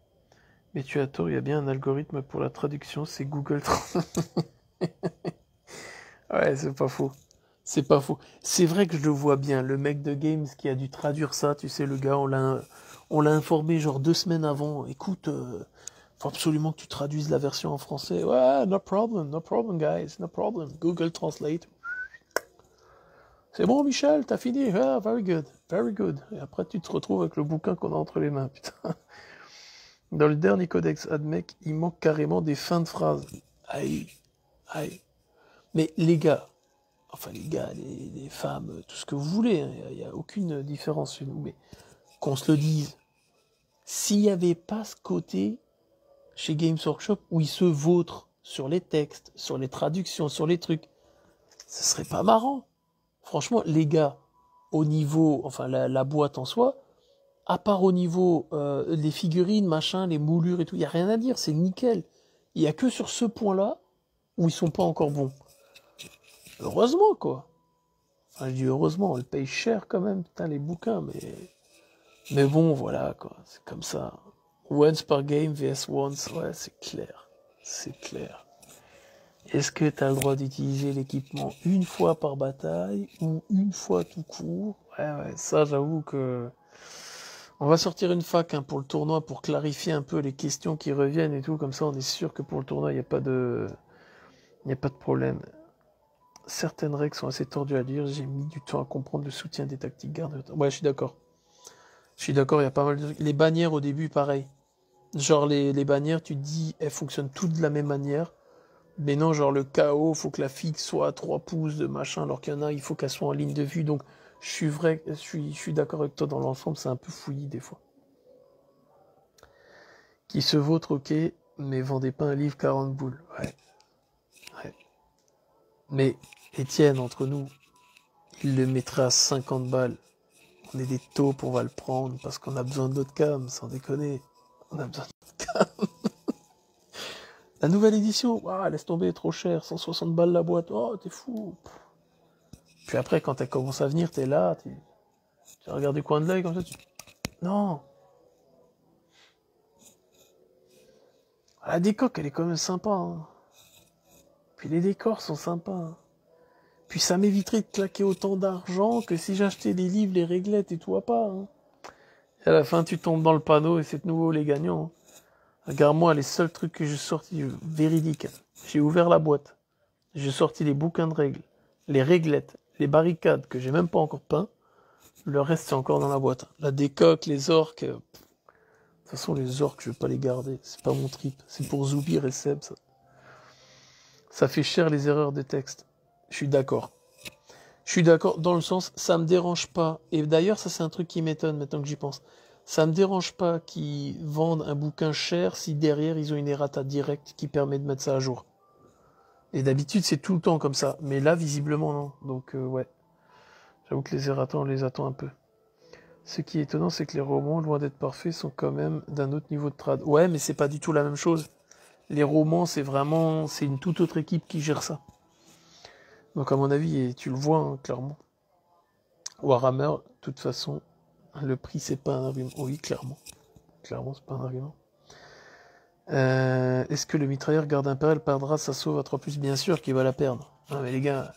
Mais tu as tort, il y a bien un algorithme pour la traduction, c'est Google Translate. Ouais, c'est pas faux. C'est pas faux. C'est vrai que je le vois bien, le mec de Games qui a dû traduire ça, tu sais, le gars, on l'a informé genre 2 semaines avant. Écoute, faut absolument que tu traduises la version en français. Ouais, no problem, guys, no problem. Google Translate. C'est bon, Michel, t'as fini? Ah, very good, very good. Et après, tu te retrouves avec le bouquin qu'on a entre les mains, putain. Dans le dernier codex ADMEC, il manque carrément des fins de phrases. Aïe, aïe. Mais les gars, enfin les gars, les femmes, tout ce que vous voulez, hein, y a aucune différence chez nous, mais qu'on se le dise, s'il n'y avait pas ce côté chez Games Workshop où ils se vautrent sur les textes, sur les traductions, sur les trucs, ce serait pas marrant. Franchement, les gars, au niveau, enfin la boîte en soi, à part au niveau des figurines, machin, les moulures et tout, il n'y a rien à dire, c'est nickel. Il n'y a que sur ce point-là où ils sont pas encore bons. Heureusement, quoi. Enfin, je dis heureusement, on le paye cher quand même, putain, les bouquins, mais bon, voilà, quoi, c'est comme ça. Once per game vs once, ouais, c'est clair. C'est clair. Est-ce que tu as le droit d'utiliser l'équipement une fois par bataille ou une fois tout court? Ouais, ça, j'avoue que... On va sortir une fac hein, pour le tournoi pour clarifier un peu les questions qui reviennent et tout, comme ça on est sûr que pour le tournoi il n'y a pas de problème. Certaines règles sont assez tordues à lire, j'ai mis du temps à comprendre le soutien des tactiques garde. Ouais, je suis d'accord. Il y a pas mal de trucs. Les bannières au début, pareil. Genre les bannières, tu te dis, elles fonctionnent toutes de la même manière. Mais non, genre le KO, faut que la fixe soit à 3 pouces de machin, alors qu'il y en a, il faut qu'elle soit en ligne de vue. Donc je suis d'accord avec toi dans l'ensemble, c'est un peu fouillis des fois. Qui se vautre, ok, mais vendez pas un livre 40 boules. Ouais. Mais Étienne, entre nous, il le mettrait à 50 balles. On est des taupes, on va le prendre parce qu'on a besoin d'autres cams, sans déconner. On a besoin d'autres cams. La nouvelle édition, waouh, laisse tomber, trop cher, 160 balles la boîte, oh, t'es fou. Puis après, quand elle commence à venir, t'es là, tu regardes du coin de l'œil comme ça, Non. La décoque, elle est quand même sympa. Hein. Puis les décors sont sympas. Hein. Puis ça m'éviterait de claquer autant d'argent que si j'achetais les livres, les réglettes et tout à part. Hein. Et à la fin, tu tombes dans le panneau et c'est de nouveau les gagnants. Hein. Regarde-moi, les seuls trucs que j'ai sortis, véridiques. J'ai ouvert la boîte. J'ai sorti les bouquins de règles, les réglettes, les barricades que j'ai même pas encore peint. Le reste, c'est encore dans la boîte. La décoque, les orques. De toute façon, les orques, je vais pas les garder. C'est pas mon trip. C'est pour Zoubir et Seb, ça. Ça fait cher les erreurs de texte. Je suis d'accord. Je suis d'accord dans le sens, ça me dérange pas. Et d'ailleurs, ça c'est un truc qui m'étonne maintenant que j'y pense. Ça me dérange pas qu'ils vendent un bouquin cher si derrière ils ont une errata directe qui permet de mettre ça à jour. Et d'habitude c'est tout le temps comme ça, mais là visiblement non. Donc ouais, j'avoue que les errata on les attend un peu. Ce qui est étonnant c'est que les romans, loin d'être parfaits, sont quand même d'un autre niveau de trad. Ouais, mais c'est pas du tout la même chose. Les romans c'est une toute autre équipe qui gère ça. Donc à mon avis, et tu le vois hein, clairement. Warhammer, de toute façon, le prix c'est pas un argument. Oui, clairement. Clairement, c'est pas un argument. Est-ce que le mitrailleur garde impérial perdra sa sauve à 3+? Bien sûr qu'il va la perdre. Non mais les gars,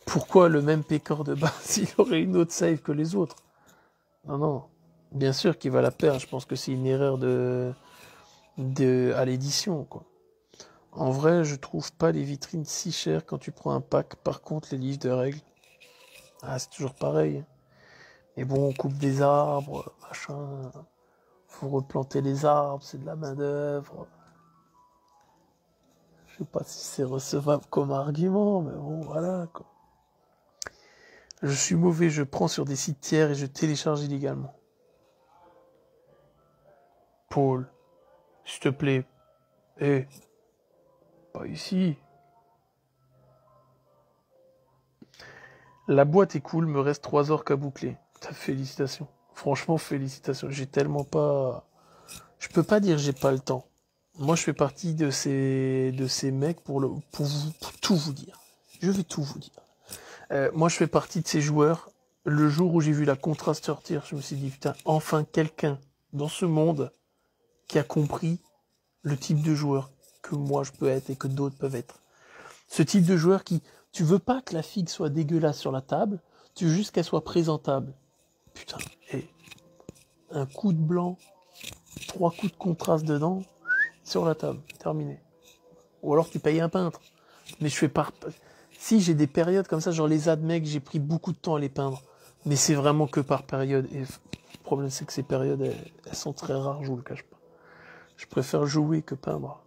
pourquoi le même pécor de base il aurait une autre save que les autres? Non, non. Bien sûr qu'il va la perdre. Je pense que c'est une erreur à l'édition, quoi. En vrai, je trouve pas les vitrines si chères quand tu prends un pack. Par contre, les livres de règles, ah, c'est toujours pareil. Mais bon, on coupe des arbres, machin. Faut replanter les arbres, c'est de la main-d'œuvre. Je sais pas si c'est recevable comme argument, mais bon, voilà, quoi. Je suis mauvais, je prends sur des sites tiers et je télécharge illégalement. Paul, s'il te plaît. Eh, pas ici. La boîte est cool, me reste 3 orques à boucler. Félicitations. Franchement, félicitations. J'ai tellement pas... Je peux pas dire j'ai pas le temps. Moi, je fais partie de ces mecs pour tout vous dire. Je vais tout vous dire. Moi, je fais partie de ces joueurs. Le jour où j'ai vu la contraste sortir, je me suis dit, putain, enfin quelqu'un dans ce monde qui a compris le type de joueur que moi je peux être et que d'autres peuvent être. Ce type de joueur qui, tu veux pas que la figue soit dégueulasse sur la table, tu veux juste qu'elle soit présentable. Putain, et un coup de blanc, 3 coups de contraste dedans, sur la table, terminé. Ou alors tu payes un peintre. Mais je fais pas... Si j'ai des périodes comme ça, genre les admecs, j'ai pris beaucoup de temps à les peindre. Mais c'est vraiment que par période. Et le problème c'est que ces périodes, elles sont très rares, je vous le cache pas. Je préfère jouer que peindre.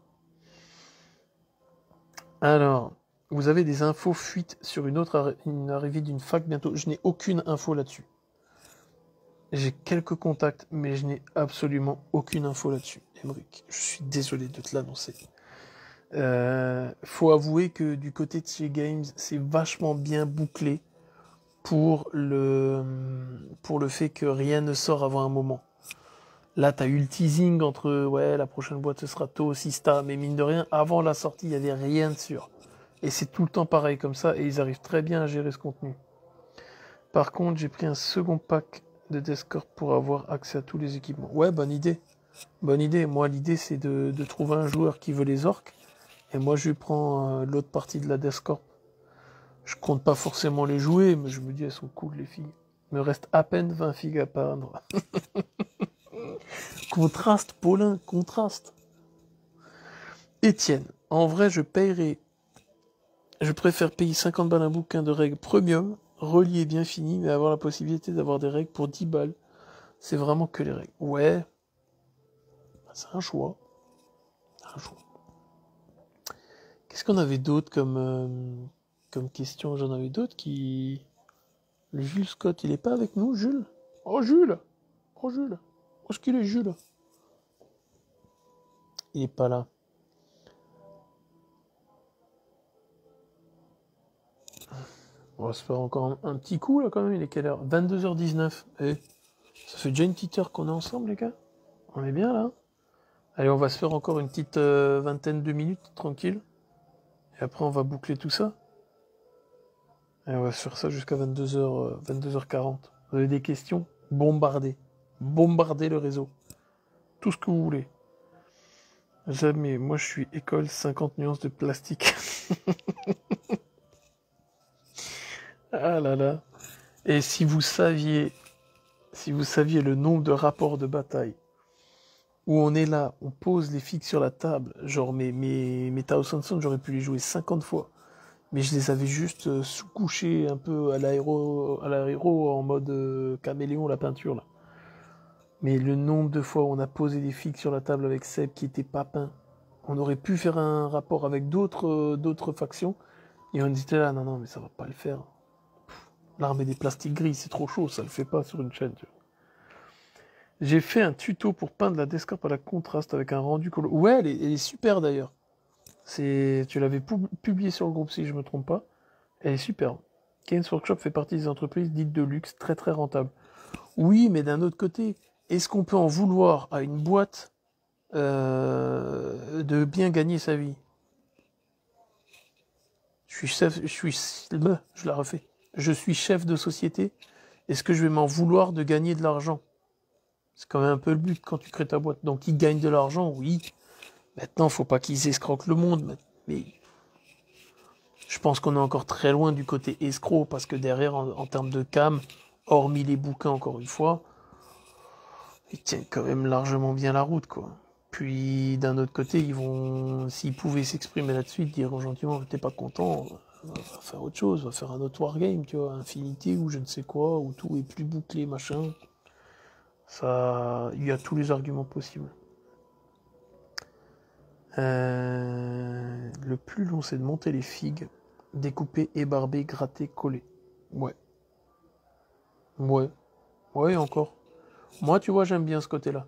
Alors, vous avez des infos fuites sur une arrivée d'une fac bientôt. Je n'ai aucune info là-dessus. J'ai quelques contacts, mais je n'ai absolument aucune info là-dessus. Emric, je suis désolé de te l'annoncer. Faut avouer que du côté de chez Games, c'est vachement bien bouclé pour le fait que rien ne sort avant un moment. Là, t'as eu le teasing entre ouais, la prochaine boîte ce sera tôt, Sista, mais mine de rien, avant la sortie, il y avait rien de sûr. Et c'est tout le temps pareil comme ça, et ils arrivent très bien à gérer ce contenu. Par contre, j'ai pris un second pack de Descorp pour avoir accès à tous les équipements. Ouais, bonne idée. Bonne idée. Moi, l'idée, c'est de trouver un joueur qui veut les orques. Et moi, je lui prends l'autre partie de la Descorp. Je compte pas forcément les jouer, mais je me dis, elles sont cool, les filles. Il me reste à peine 20 figues à peindre. Contraste, Paulin, contraste. Étienne, en vrai, je préfère payer 50 balles un bouquin de règles premium, relié bien fini, mais avoir la possibilité d'avoir des règles pour 10 balles. C'est vraiment que les règles. Ouais, c'est un choix. Un choix. Qu'est-ce qu'on avait d'autre comme question? J'en avais d'autres qui... Le Jules Scott, il est pas avec nous, Jules? Oh, Jules! Oh, Jules! Où est-ce qu'il est, Jules? Il est pas là. On va se faire encore un petit coup, là, quand même. Il est quelle heure? 22h19. Eh, ça fait déjà une petite heure qu'on est ensemble, les gars. On est bien, là. Allez, on va se faire encore une petite vingtaine de minutes, tranquille. Et après, on va boucler tout ça. Et on va se faire ça jusqu'à 22h40. Vous avez des questions? Bombardez. Bombardez le réseau. Tout ce que vous voulez. Jamais. Moi, je suis école 50 nuances de plastique. Ah là là. Et si vous saviez le nombre de rapports de bataille où on est là, on pose les figues sur la table, genre mes Tao Sanson, j'aurais pu les jouer 50 fois. Mais je les avais juste sous-couchés un peu à l'aéro en mode caméléon, la peinture là. Mais le nombre de fois où on a posé des figues sur la table avec Seb qui était pas peint, on aurait pu faire un rapport avec d'autres factions, et on était là, non, non, mais ça va pas le faire. L'armée des plastiques gris, c'est trop chaud, ça le fait pas sur une chaîne. Tu vois. J'ai fait un tuto pour peindre la Descartes à la contraste avec un rendu colo. Ouais, elle est super d'ailleurs. Tu l'avais publié sur le groupe si je me trompe pas. Elle est superbe. Games Workshop fait partie des entreprises dites de luxe, très très rentables. Oui, mais d'un autre côté, est-ce qu'on peut en vouloir à une boîte de bien gagner sa vie? Je la refais. Je suis chef de société. Est-ce que je vais m'en vouloir de gagner de l'argent? C'est quand même un peu le but quand tu crées ta boîte. Donc, ils gagnent de l'argent, oui. Maintenant, faut pas qu'ils escroquent le monde. Mais je pense qu'on est encore très loin du côté escroc parce que derrière, en termes de cam, hormis les bouquins, encore une fois, ils tiennent quand même largement bien la route, quoi. Puis d'un autre côté, s'ils pouvaient s'exprimer là-dessus, dire gentiment, t'es pas content, on va faire autre chose, on va faire un autre wargame, tu vois, Infinity ou je ne sais quoi, où tout est plus bouclé, machin. Ça, il y a tous les arguments possibles. Le plus long, c'est de monter les figues, découper, ébarber, gratter, coller. Ouais. Ouais. Ouais, encore. Moi, tu vois, j'aime bien ce côté-là.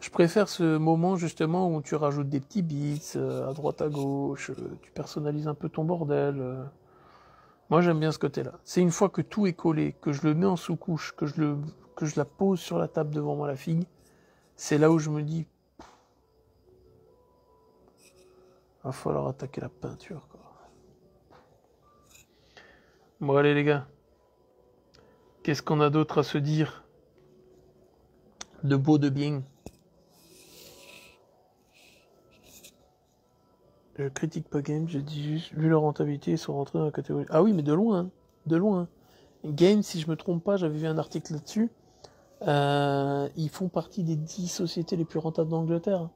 Je préfère ce moment justement où tu rajoutes des petits bits à droite à gauche, tu personnalises un peu ton bordel. Moi j'aime bien ce côté-là. C'est une fois que tout est collé, que je le mets en sous-couche, que je la pose sur la table devant moi la figue, c'est là où je me dis va falloir attaquer la peinture quoi. Bon allez les gars, qu'est-ce qu'on a d'autre à se dire de beau, de bien? Je critique pas Game, j'ai dit juste, vu leur rentabilité, ils sont rentrés dans la catégorie. Ah oui, mais de loin, hein, de loin. Game, si je me trompe pas, j'avais vu un article là-dessus. Ils font partie des 10 sociétés les plus rentables d'Angleterre.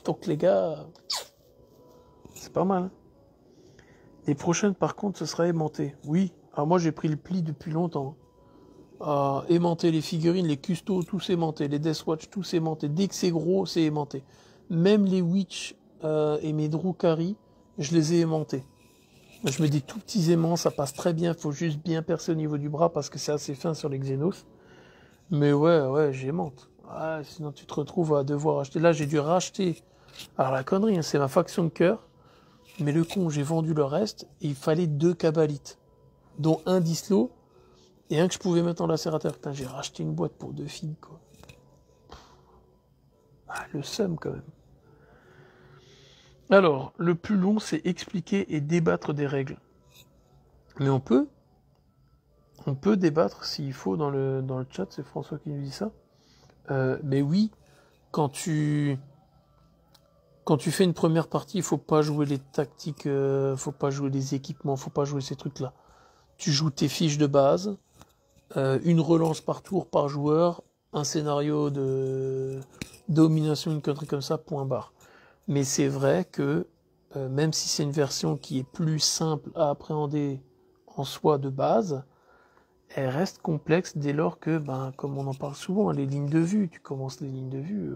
Donc les gars, c'est pas mal. Les prochaines, par contre, ce sera aimanté. Oui. Alors moi, j'ai pris le pli depuis longtemps. Aimanter les figurines, les custos, tous aimantés. Les Deathwatch, tous aimantés. Dès que c'est gros, c'est aimanté. Même les Witch et mes Drukhari, je les ai aimantés. Je mets des tout petits aimants, ça passe très bien. Faut juste bien percer au niveau du bras parce que c'est assez fin sur les Xenos. Mais ouais, j'aimante. Ah, sinon tu te retrouves à devoir acheter. Là, j'ai dû racheter. Alors la connerie, hein, c'est ma faction de cœur. Mais le con, j'ai vendu le reste et il fallait 2 cabalites. Dont un dislo et un que je pouvais mettre en lacérateur. Putain, j'ai racheté une boîte pour 2 filles, quoi. Ah, le seum, quand même. Alors, le plus long, c'est expliquer et débattre des règles. Mais on peut débattre s'il faut dans le chat, c'est François qui nous dit ça. Mais oui, quand tu fais une première partie, il faut pas jouer les tactiques, faut pas jouer les équipements, faut pas jouer ces trucs-là. Tu joues tes fiches de base, une relance par tour par joueur, un scénario de domination, une connerie comme ça, point barre. Mais c'est vrai que même si c'est une version qui est plus simple à appréhender en soi de base, elle reste complexe dès lors que, ben, comme on en parle souvent, les lignes de vue, tu commences les lignes de vue.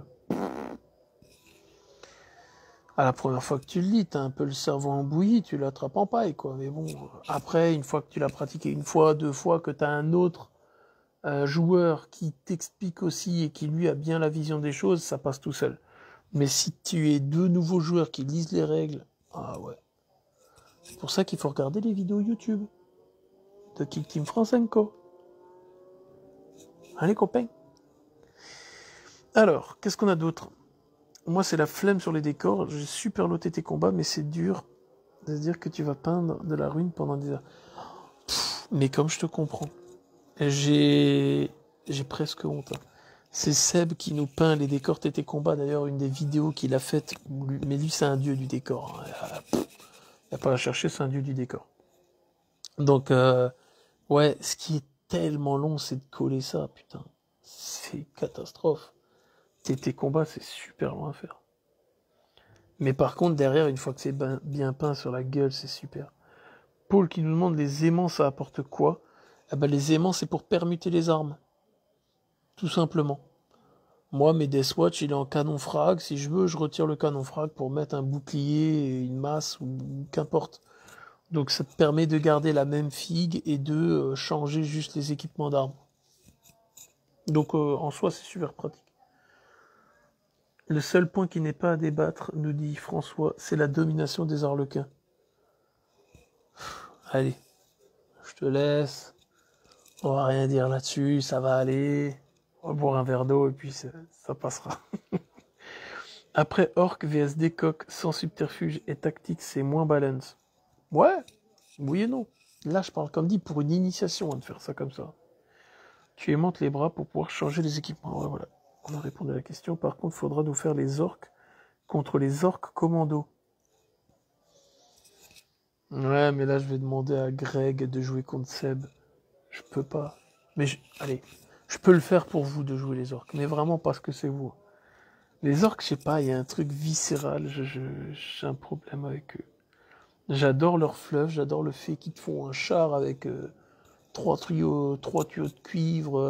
À la première fois que tu le lis, t'as un peu le cerveau en bouillie, tu l'attrapes en paille, quoi. Mais bon, après, une fois que tu l'as pratiqué une fois, 2 fois, que t'as un autre joueur qui t'explique aussi et qui lui a bien la vision des choses, ça passe tout seul. Mais si tu es 2 nouveaux joueurs qui lisent les règles, ah ouais. C'est pour ça qu'il faut regarder les vidéos YouTube de Kick Team France & Co. Allez copains. Alors, qu'est-ce qu'on a d'autre? Moi, c'est la flemme sur les décors. J'ai super loté tes combats, mais c'est dur de se dire que tu vas peindre de la ruine pendant des heures. Mais comme je te comprends, j'ai presque honte. Hein. C'est Seb qui nous peint les décors TT Combat, d'ailleurs, une des vidéos qu'il a faites. Mais lui, c'est un dieu du décor. Il n'y a pas à chercher, c'est un dieu du décor. Donc, ouais, ce qui est tellement long, c'est de coller ça, putain. C'est catastrophe. TT Combat, c'est super long à faire. Mais par contre, derrière, une fois que c'est bien peint sur la gueule, c'est super. Paul qui nous demande les aimants, ça apporte quoi? Ah bah, les aimants, c'est pour permuter les armes. Tout simplement. Moi, mes Deathwatch, il est en canon frag. Si je veux, je retire le canon frag pour mettre un bouclier, une masse ou qu'importe. Donc ça te permet de garder la même figue et de changer juste les équipements d'armes. Donc en soi, c'est super pratique. Le seul point qui n'est pas à débattre, nous dit François, c'est la domination des Arlequins. Allez, je te laisse. On va rien dire là-dessus, ça va aller. On va boire un verre d'eau et puis ça passera. Après Orc vs Décoque, sans subterfuge et tactique, c'est moins balance. Ouais, oui et non. Là, je parle comme dit pour une initiation de faire ça comme ça. Tu aimantes les bras pour pouvoir changer les équipements. Ouais, voilà. On a répondu à la question. Par contre, il faudra nous faire les orques contre les orques commando. Ouais, mais là, je vais demander à Greg de jouer contre Seb. Je peux pas. Mais allez, je peux le faire pour vous de jouer les orques, mais vraiment parce que c'est vous. Les orques, je sais pas, il y a un truc viscéral, j'ai un problème avec eux. J'adore leur fleuve, j'adore le fait qu'ils te font un char avec trois tuyaux de cuivre,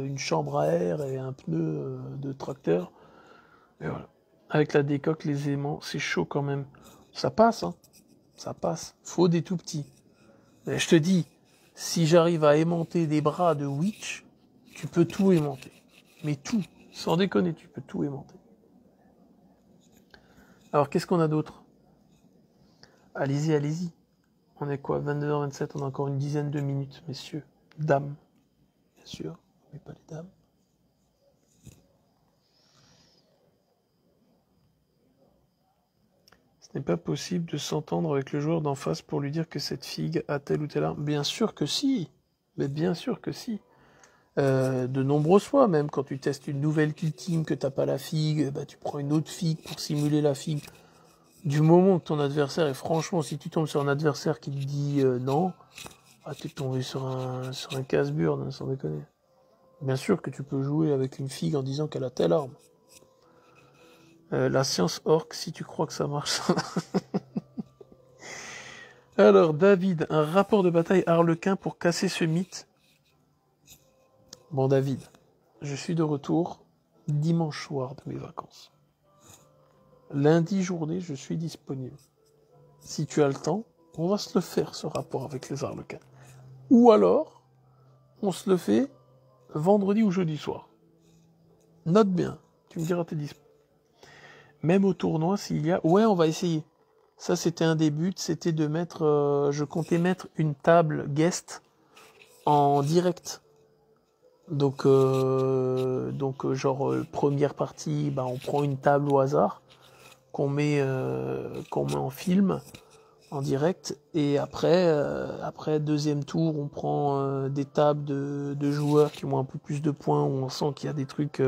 une chambre à air et un pneu de tracteur. Et voilà. Avec la décoque, les aimants, c'est chaud quand même. Ça passe, hein. Ça passe. Faut des tout petits. Mais je te dis, si j'arrive à aimanter des bras de witch, tu peux tout aimanter. Mais tout. Sans déconner, tu peux tout aimanter. Alors, qu'est-ce qu'on a d'autre? Allez-y, allez-y. On est quoi? 22h27, on a encore une dizaine de minutes, messieurs. Dames, bien sûr, mais pas les dames. Ce n'est pas possible de s'entendre avec le joueur d'en face pour lui dire que cette figue a telle ou telle arme. Bien sûr que si. Mais bien sûr que si. De nombreuses fois, même quand tu testes une nouvelle kill team, que t'as pas la figue, bah, tu prends une autre figue pour simuler la figue. Du moment que ton adversaire, et franchement, si tu tombes sur un adversaire qui te dit non, ah, t'es tombé sur un casse-burne, hein, sans déconner. Bien sûr que tu peux jouer avec une figue en disant qu'elle a telle arme. La science orc, si tu crois que ça marche. Alors, David, un rapport de bataille harlequin pour casser ce mythe. Bon, David, je suis de retour dimanche soir de mes vacances. Lundi journée, je suis disponible. Si tu as le temps, on va se le faire, ce rapport avec les harlequins. Ou alors, on se le fait vendredi ou jeudi soir. Note bien, tu me diras tes dispo. Même au tournoi, s'il y a... Ouais, on va essayer. Ça, c'était un des buts, c'était de mettre... je comptais mettre une table guest en direct. Donc genre, première partie, bah, on prend une table au hasard qu'on met en film, en direct. Et après deuxième tour, on prend des tables de joueurs qui ont un peu plus de points, où on sent qu'il y a des trucs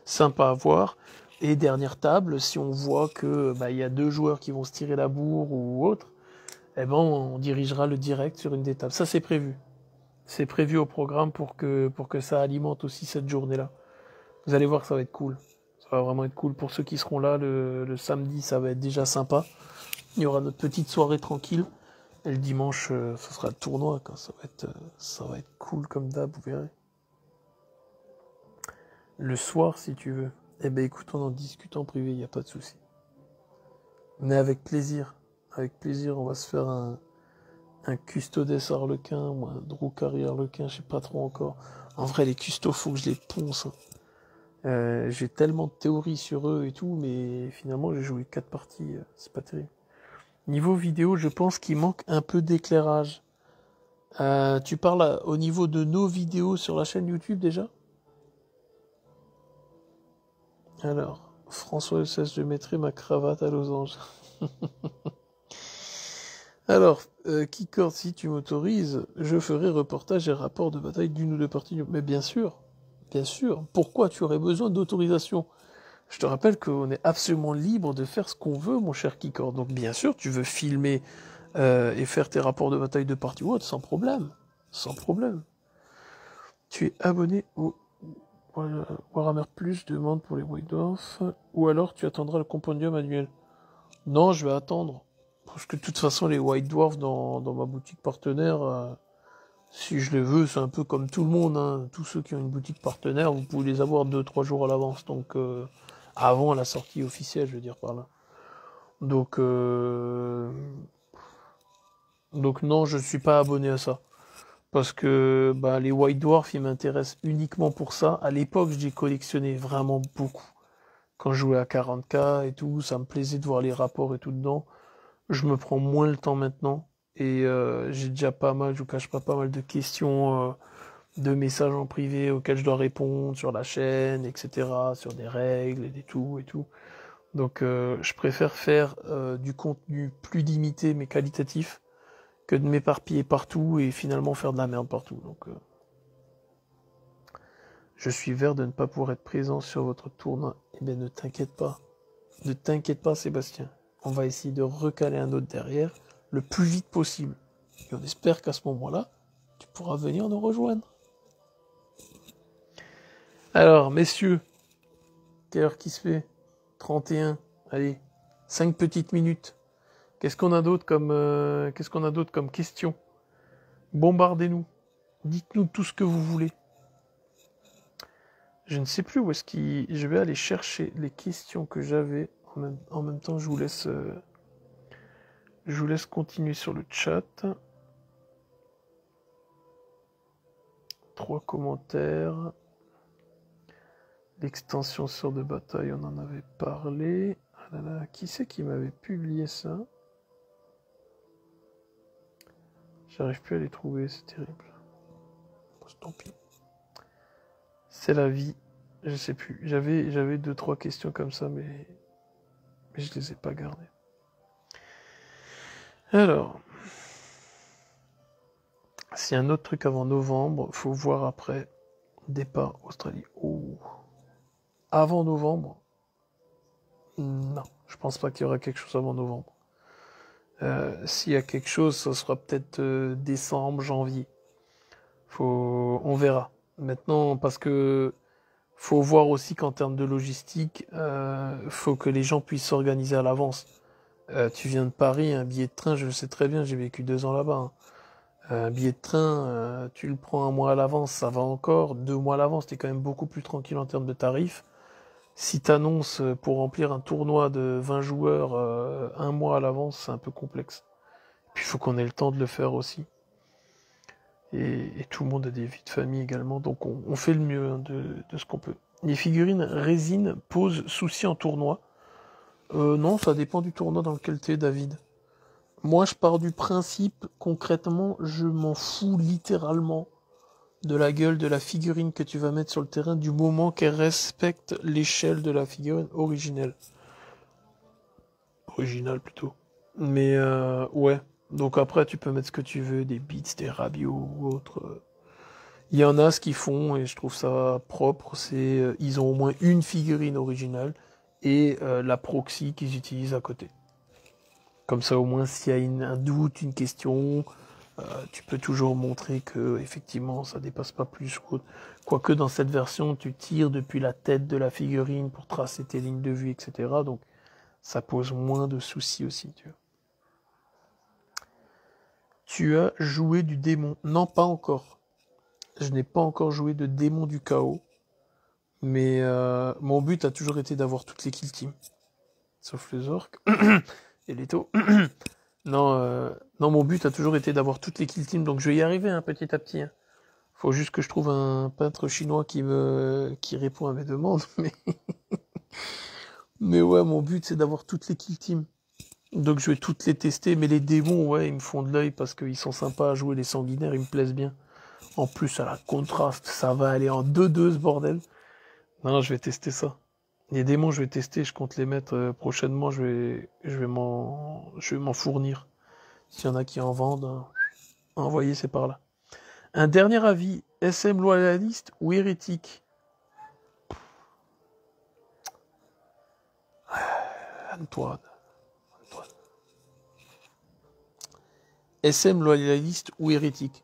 sympas à voir. Et dernière table, si on voit que bah, y a deux joueurs qui vont se tirer la bourre ou autre, eh ben on dirigera le direct sur une des tables. Ça, c'est prévu. C'est prévu au programme pour que ça alimente aussi cette journée-là. Vous allez voir que ça va être cool. Ça va vraiment être cool. Pour ceux qui seront là le samedi, ça va être déjà sympa. Il y aura notre petite soirée tranquille. Et le dimanche, ce sera le tournoi. Quoi. Ça va être cool comme d'hab, vous verrez. Le soir, si tu veux. Eh ben écoute, on en discute en privé, il n'y a pas de souci. Mais avec plaisir. Avec plaisir, on va se faire un Custodes Harlequin ou un Drukhari Harlequin, je sais pas trop encore. En vrai, les custos, faut que je les ponce. Hein. J'ai tellement de théories sur eux et tout, mais finalement, j'ai joué 4 parties, c'est pas terrible. Niveau vidéo, je pense qu'il manque un peu d'éclairage. Tu parles au niveau de nos vidéos sur la chaîne YouTube déjà? Alors, François XVI, je mettrai ma cravate à losange. Alors, Kikord, si tu m'autorises, je ferai reportage et rapport de bataille d'une ou deux parties. Mais bien sûr, bien sûr. Pourquoi tu aurais besoin d'autorisation? Je te rappelle qu'on est absolument libre de faire ce qu'on veut, mon cher Kikord. Donc bien sûr, tu veux filmer et faire tes rapports de bataille de partie ou autre, sans problème. Sans problème. Tu es abonné au Warhammer Plus, demande pour les White Dwarfs, ou alors tu attendras le compendium annuel. Non, je vais attendre. Parce que de toute façon, les White Dwarfs dans ma boutique partenaire, si je les veux, c'est un peu comme tout le monde. Hein. Tous ceux qui ont une boutique partenaire, vous pouvez les avoir 2-3 jours à l'avance. Donc, avant la sortie officielle, je veux dire par là. Donc non, je ne suis pas abonné à ça. Parce que bah, les White Dwarfs, ils m'intéressent uniquement pour ça. À l'époque, j'ai collectionné vraiment beaucoup. Quand je jouais à 40K et tout, ça me plaisait de voir les rapports et tout dedans. Je me prends moins le temps maintenant. Et j'ai déjà pas mal, je vous cache pas mal de questions, de messages en privé auxquels je dois répondre sur la chaîne, etc. Sur des règles et des tout et tout. Donc je préfère faire du contenu plus limité mais qualitatif que de m'éparpiller partout et finalement faire de la merde partout. Donc je suis vert de ne pas pouvoir être présent sur votre tournoi. Eh bien ne t'inquiète pas. Ne t'inquiète pas Sébastien. On va essayer de recaler un autre derrière le plus vite possible. Et on espère qu'à ce moment-là, tu pourras venir nous rejoindre. Alors, messieurs, quelle heure qui se fait? 31. Allez, 5 petites minutes. Qu'est-ce qu'on a d'autre comme question? Bombardez-nous. Dites-nous tout ce que vous voulez. Je ne sais plus où est-ce qu'il... Je vais aller chercher les questions que j'avais. En même temps, je vous laisse continuer sur le chat. 3 commentaires. L'extension sort de bataille, on en avait parlé. Ah là là, qui c'est qui m'avait publié ça? J'arrive plus à les trouver, c'est terrible. Bon, tant pis. C'est la vie. Je sais plus. J'avais 2-3 questions comme ça, mais je les ai pas gardées. Alors, s'il y a un autre truc avant novembre, faut voir après. Départ Australie. Oh. Avant novembre? Non, je pense pas qu'il y aura quelque chose avant novembre. S'il y a quelque chose, ça sera peut-être décembre, janvier. On verra. Maintenant, parce que faut voir aussi qu'en termes de logistique, faut que les gens puissent s'organiser à l'avance. Tu viens de Paris, un billet de train, je le sais très bien, j'ai vécu 2 ans là-bas. Hein. Un billet de train, tu le prends 1 mois à l'avance, ça va encore. 2 mois à l'avance, t'es quand même beaucoup plus tranquille en termes de tarifs. Si t'annonces pour remplir un tournoi de 20 joueurs 1 mois à l'avance, c'est un peu complexe. Puis il faut qu'on ait le temps de le faire aussi. Et tout le monde a des vies de famille également, donc on fait le mieux hein, de ce qu'on peut. Les figurines résine posent souci en tournoi. Non, ça dépend du tournoi dans lequel t'es, David. Moi, je pars du principe, concrètement, je m'en fous littéralement de la gueule de la figurine que tu vas mettre sur le terrain du moment qu'elle respecte l'échelle de la figurine originelle. Originale plutôt. Mais ouais. Donc après, tu peux mettre ce que tu veux, des Beats, des Rabiot ou autres. Il y en a ce qu'ils font et je trouve ça propre, c'est ils ont au moins une figurine originale et la proxy qu'ils utilisent à côté. Comme ça au moins s'il y a un doute, une question, tu peux toujours montrer que effectivement ça dépasse pas plus ou autre. Quoique dans cette version tu tires depuis la tête de la figurine pour tracer tes lignes de vue, etc. Donc ça pose moins de soucis aussi, tu vois. Tu as joué du démon? Non, pas encore. Je n'ai pas encore joué de démon du chaos. Mais mon but a toujours été d'avoir toutes les kill teams. Sauf les orques. Et les taux. Non, mon but a toujours été d'avoir toutes les kill teams. Donc je vais y arriver hein, petit à petit. Hein. Faut juste que je trouve un peintre chinois qui répond à mes demandes. Mais ouais, mon but c'est d'avoir toutes les kill teams. Donc je vais toutes les tester. Mais les démons, ouais, ils me font de l'œil parce qu'ils sont sympas à jouer. Les sanguinaires, ils me plaisent bien. En plus, à la contraste, ça va aller en 2-2 ce bordel. Non, je vais tester ça. Les démons, je vais tester, je compte les mettre prochainement, je vais m'en fournir. S'il y en a qui en vendent, envoyez, c'est par là. Un dernier avis, SM loyaliste ou hérétique? Antoine. SM loyaliste ou hérétique?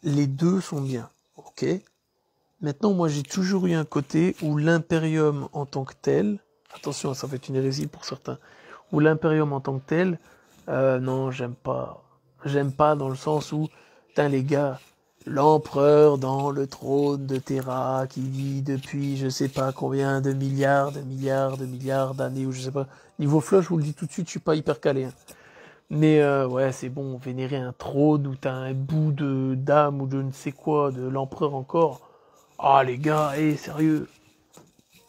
Les deux sont bien, ok? Maintenant, moi, j'ai toujours eu un côté où l'Imperium en tant que tel, attention, ça va être une hérésie pour certains, où l'Imperium en tant que tel, non, j'aime pas. J'aime pas dans le sens où, putain, les gars, l'empereur dans le trône de Terra qui vit depuis je sais pas combien de milliards d'années ou je sais pas. Niveau flush, je vous le dis tout de suite, je suis pas hyper calé. Hein. Mais ouais, c'est bon, vénérer un trône où t'as un bout de dame ou de ne sais quoi, de l'empereur encore. Ah les gars, sérieux,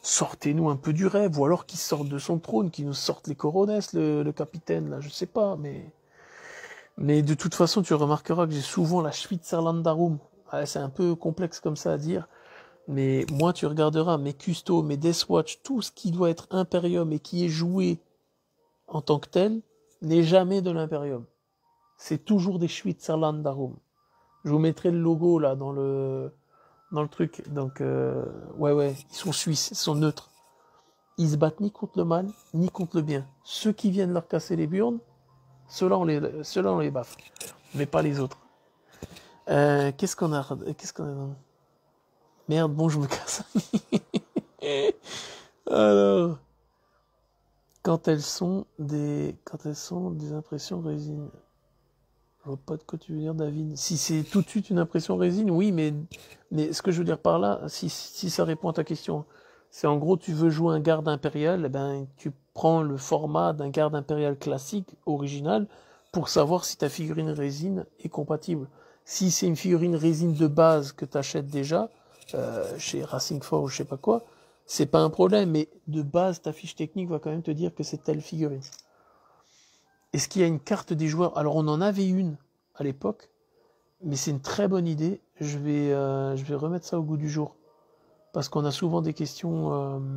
sortez-nous un peu du rêve, ou alors qu'il sorte de son trône, qu'il nous sorte les coronesses, le capitaine, là, je sais pas, mais... Mais de toute façon, tu remarqueras que j'ai souvent la Schweizerlandarum. Ouais, c'est un peu complexe comme ça à dire, mais moi, tu regarderas mes Custo, mes Deathwatch, tout ce qui doit être Imperium et qui est joué en tant que tel, n'est jamais de l'Imperium. C'est toujours des Schweizerlandarum. Je vous mettrai le logo là dans le truc. Donc ouais, ils sont suisses, ils sont neutres. Ils se battent ni contre le mal, ni contre le bien. Ceux qui viennent leur casser les burnes, ceux-là on les baffe, mais pas les autres. Qu'est-ce qu'on a Merde, bon, je me casse. Alors, quand elles sont des impressions résine. Je vois pas de quoi tu veux dire, David. Si c'est tout de suite une impression résine, oui, mais ce que je veux dire par là, si ça répond à ta question, c'est en gros, tu veux jouer un garde impérial, eh ben, tu prends le format d'un garde impérial classique, original, pour savoir si ta figurine résine est compatible. Si c'est une figurine résine de base que tu achètes déjà, chez Racing Forge, je sais pas quoi, c'est pas un problème, mais de base, ta fiche technique va quand même te dire que c'est telle figurine. Est-ce qu'il y a une carte des joueurs? Alors on en avait une à l'époque, mais c'est une très bonne idée. Je vais remettre ça au goût du jour. Parce qu'on a souvent des questions,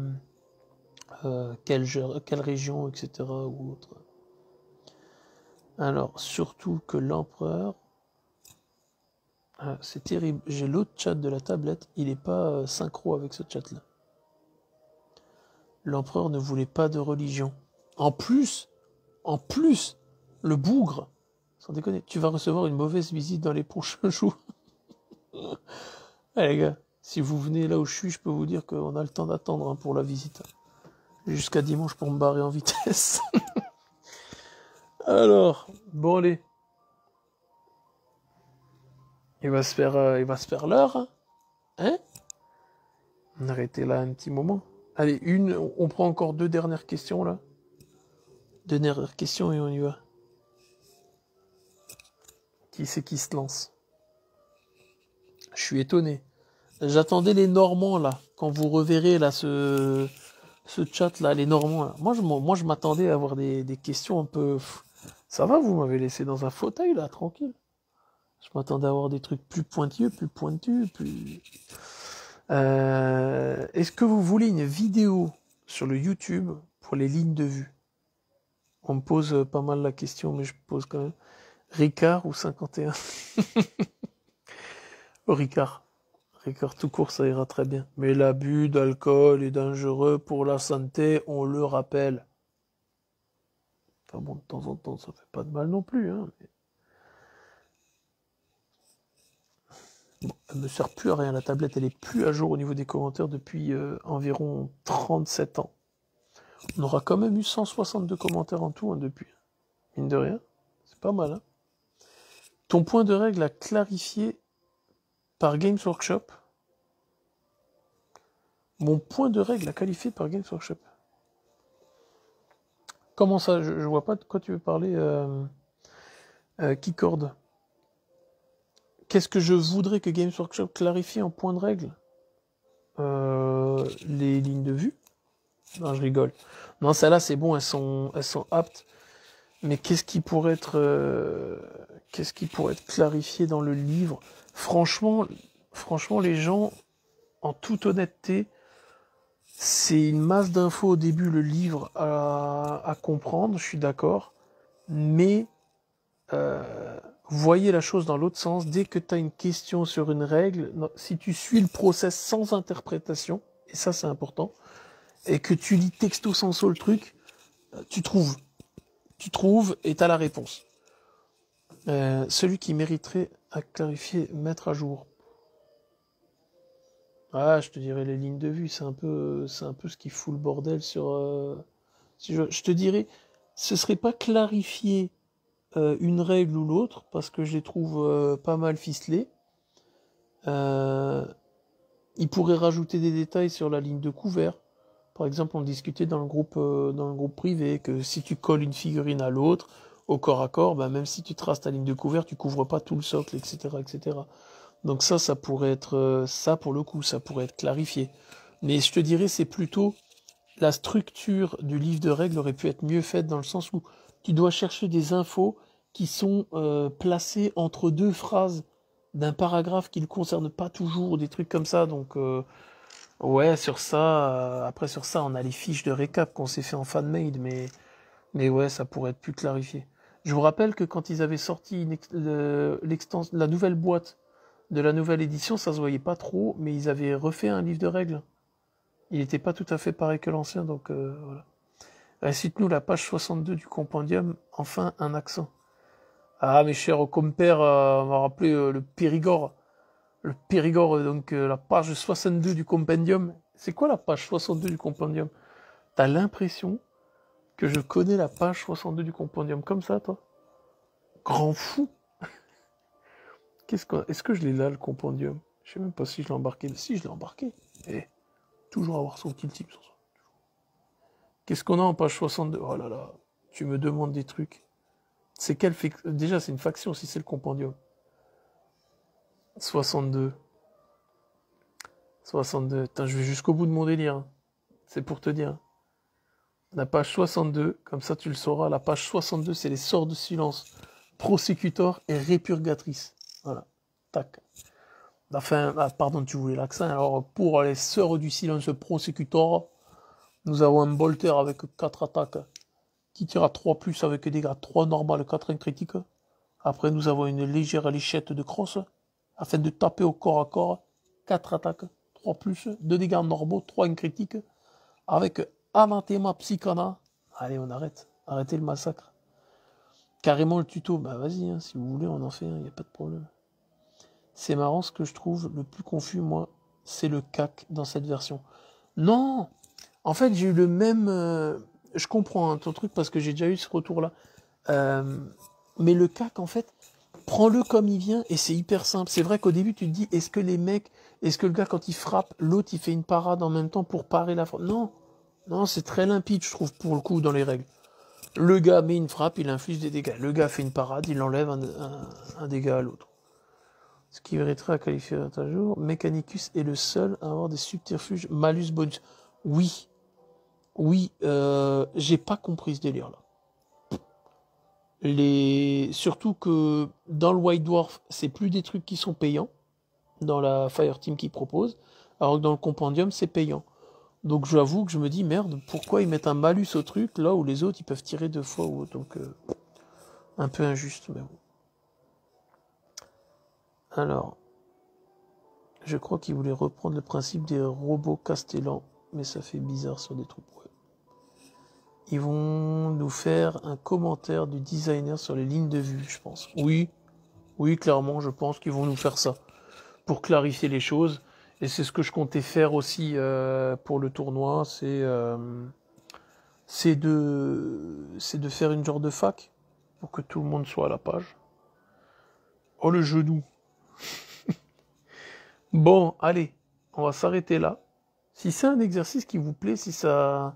quelle région, etc. ou autre. Alors, surtout que l'empereur... Ah, c'est terrible. J'ai l'autre chat de la tablette, il n'est pas synchro avec ce chat-là. L'empereur ne voulait pas de religion. En plus, le bougre, sans déconner, tu vas recevoir une mauvaise visite dans les prochains jours. Allez les gars, si vous venez là où je suis, je peux vous dire qu'on a le temps d'attendre pour la visite. Jusqu'à dimanche pour me barrer en vitesse. Alors, bon allez. Il va se faire l'heure, hein, hein? On arrêtait là un petit moment. Allez, on prend encore 2 dernières questions là. 2 dernières questions et on y va. Qui c'est qui se lance? Je suis étonné. J'attendais les Normands là. Quand vous reverrez là ce chat là, les Normands là. Moi je m'attendais à avoir des questions un peu... Ça va, vous m'avez laissé dans un fauteuil là, tranquille. Je m'attendais à avoir des trucs plus pointilleux, plus pointus, plus... Est-ce que vous voulez une vidéo sur le YouTube pour les lignes de vue? On me pose pas mal la question, mais je pose quand même. Ricard ou 51? Oh, Ricard. Ricard tout court, ça ira très bien. Mais l'abus d'alcool est dangereux pour la santé, on le rappelle. Enfin bon, de temps en temps, ça fait pas de mal non plus, hein. Bon, elle me sert plus à rien, la tablette, elle est plus à jour au niveau des commentaires depuis environ 37 ans. On aura quand même eu 162 commentaires en tout, hein, depuis. Mine de rien, c'est pas mal, hein. Ton point de règle à clarifier par Games Workshop. Mon point de règle à qualifier par Games Workshop. Comment ça? Je vois pas de quoi tu veux parler, Keycord. Qu'est-ce que je voudrais que Games Workshop clarifie en point de règle? Les lignes de vue. Non, je rigole. Non, celles-là, c'est bon, elles sont aptes. Mais qu'est-ce qui pourrait être clarifié dans le livre? Franchement, les gens, en toute honnêteté, c'est une masse d'infos au début, le livre, à comprendre, je suis d'accord. Mais voyez la chose dans l'autre sens. Dès que tu as une question sur une règle, si tu suis le process sans interprétation, et ça c'est important, et que tu lis texto senso le truc, tu trouves et tu as la réponse. Celui qui mériterait à clarifier, mettre à jour. Ah, je te dirais les lignes de vue, c'est un peu ce qui fout le bordel sur... je te dirais, ce serait pas clarifier une règle ou l'autre, parce que je les trouve pas mal ficelées. Il pourrait rajouter des détails sur la ligne de couvert. Par exemple, on discutait dans le groupe privé que si tu colles une figurine à l'autre, au corps à corps, bah, même si tu traces ta ligne de couvert, tu couvres pas tout le socle, etc., etc. Donc ça pourrait être, ça pour le coup, ça pourrait être clarifié. Mais je te dirais, c'est plutôt la structure du livre de règles aurait pu être mieux faite dans le sens où tu dois chercher des infos qui sont placées entre deux phrases d'un paragraphe qui ne concerne pas toujours, des trucs comme ça. Donc ouais, sur ça, après sur ça, on a les fiches de récap qu'on s'est fait en fan-made, mais ouais, ça pourrait être plus clarifié. Je vous rappelle que quand ils avaient sorti la nouvelle boîte de la nouvelle édition, ça se voyait pas trop, mais ils avaient refait un livre de règles. Il n'était pas tout à fait pareil que l'ancien, donc voilà. Récite-nous la page 62 du compendium, enfin un accent. Ah, mes chers compères, on va rappeler le Périgord. Le Périgord, donc la page 62 du compendium. C'est quoi la page 62 du compendium? T'as l'impression que je connais la page 62 du compendium comme ça, toi? Grand fou! Est-ce que je l'ai là, le compendium? Je sais même pas si je l'ai embarqué. Si, je l'ai embarqué. Eh, toujours avoir son petit type sur ça. Qu'est-ce qu'on a en page 62? Oh là là, tu me demandes des trucs. C'est déjà, c'est une faction si c'est le compendium. 62. 62. Attends, je vais jusqu'au bout de mon délire, hein. C'est pour te dire. La page 62, comme ça tu le sauras, la page 62, c'est les sorts de silence. Prosécutor et répurgatrice. Voilà. Tac. Enfin, ah, pardon, tu voulais l'accent. Alors, pour les sœurs du silence prosécutor, nous avons un bolter avec 4 attaques qui tire à 3 plus avec des dégâts 3 normales, 4 critiques. Après, nous avons une légère léchette de crosse afin de taper au corps à corps. 4 attaques, 3 plus, 2 dégâts normaux, 3 critiques. Avec Anathema Psychana. Allez, on arrête. Arrêtez le massacre. Carrément le tuto. Bah vas-y, hein, si vous voulez, on en fait, il n'y a pas de problème. C'est marrant, ce que je trouve le plus confus, moi, c'est le CAC dans cette version. Non! En fait, j'ai eu le même... je comprends hein, ton truc parce que j'ai déjà eu ce retour-là. Mais le CAC, en fait, prends-le comme il vient et c'est hyper simple. C'est vrai qu'au début, tu te dis, est-ce que le gars, quand il frappe, l'autre, il fait une parade en même temps pour parer la frappe? Non! Non, c'est très limpide, je trouve, pour le coup, dans les règles. Le gars met une frappe, il inflige des dégâts. Le gars fait une parade, il enlève un dégât à l'autre. Ce qui mériterait à qualifier un jour. Mechanicus est le seul à avoir des subterfuges malus bonus. Oui, oui, j'ai pas compris ce délire-là. Surtout que dans le White Dwarf, c'est plus des trucs qui sont payants, dans la Fireteam qui propose, alors que dans le Compendium, c'est payant. Donc j'avoue que je me dis, merde, pourquoi ils mettent un malus au truc, là où les autres, ils peuvent tirer 2 fois ou autre. Donc, un peu injuste, mais bon. Alors, je crois qu'ils voulaient reprendre le principe des robots castellans, mais ça fait bizarre sur des troupes web. Ils vont nous faire un commentaire du designer sur les lignes de vue, je pense. Oui, oui, clairement, je pense qu'ils vont nous faire ça, pour clarifier les choses. Et c'est ce que je comptais faire aussi pour le tournoi, c'est de faire une genre de fac, pour que tout le monde soit à la page. Oh, le genou. Bon, allez, on va s'arrêter là. Si c'est un exercice qui vous plaît, si ça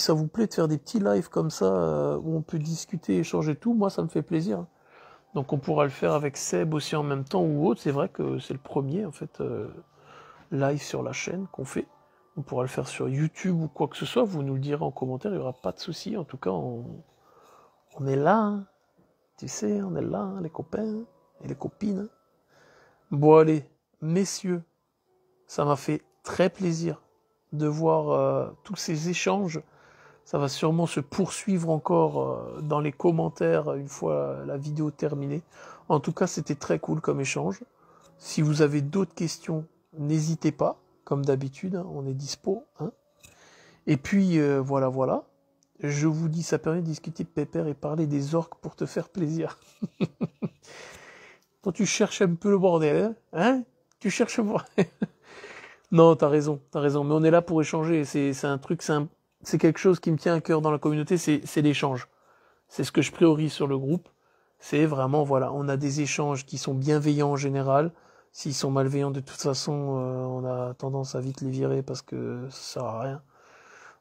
vous plaît de faire des petits lives comme ça, où on peut discuter, échanger tout, moi ça me fait plaisir. Donc on pourra le faire avec Seb aussi en même temps ou autre. C'est vrai que c'est le premier en fait live sur la chaîne qu'on fait. On pourra le faire sur YouTube ou quoi que ce soit. Vous nous le direz en commentaire, il n'y aura pas de souci. En tout cas, on est là. Hein. Tu sais, on est là, hein, les copains et les copines. Hein. Bon allez, messieurs, ça m'a fait très plaisir de voir tous ces échanges. Ça va sûrement se poursuivre encore dans les commentaires une fois la vidéo terminée. En tout cas, c'était très cool comme échange. Si vous avez d'autres questions, n'hésitez pas. Comme d'habitude, hein, on est dispo. Hein. Et puis, voilà. Je vous dis, ça permet de discuter de pépère et parler des orques pour te faire plaisir. Quand tu cherches un peu le bordel, hein, tu cherches... Non, t'as raison. Mais on est là pour échanger. C'est un truc, c'est quelque chose qui me tient à cœur dans la communauté, c'est l'échange. C'est ce que je priorise sur le groupe. C'est vraiment, voilà, on a des échanges qui sont bienveillants en général. S'ils sont malveillants, de toute façon, on a tendance à vite les virer parce que ça sert à rien.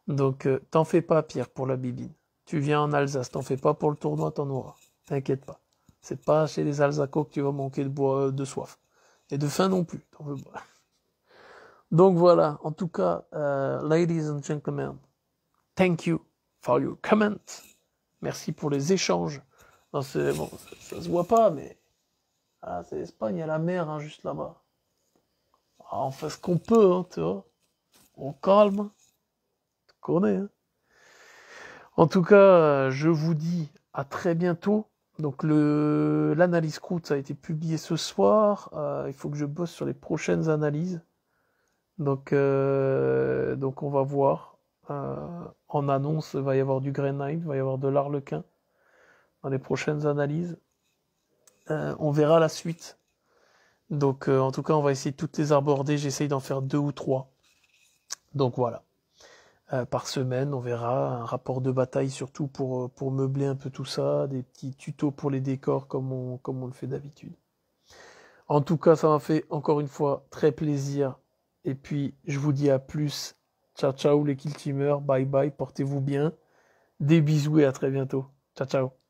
Donc, t'en fais pas, Pierre, pour la bibine. tu viens en Alsace, t'en fais pas pour le tournoi, t'en auras. T'inquiète pas. C'est pas chez les Alsaco que tu vas manquer de soif. Et de faim non plus, t'en veux pas. Donc voilà, en tout cas, ladies and gentlemen, thank you for your comments. Merci pour les échanges. Non, bon, ça se voit pas, mais c'est l'Espagne, il y a la mer hein, juste là-bas. On fait ce qu'on peut, hein, tu vois. On calme. Tu connais, hein. En tout cas, je vous dis à très bientôt. Donc l'analyse Croods a été publiée ce soir. Il faut que je bosse sur les prochaines analyses. Donc on va voir. En annonce, il va y avoir du Grey Knight, il va y avoir de l'Arlequin dans les prochaines analyses. On verra la suite. Donc en tout cas, on va essayer de toutes les aborder. J'essaye d'en faire 2 ou 3. Donc voilà. Par semaine, on verra un rapport de bataille surtout pour meubler un peu tout ça, des petits tutos pour les décors comme on le fait d'habitude. En tout cas, ça m'a fait encore une fois très plaisir. Et puis, je vous dis à plus. Ciao, ciao les Kill Teamers. Bye bye, portez-vous bien. Des bisous et à très bientôt. Ciao, ciao.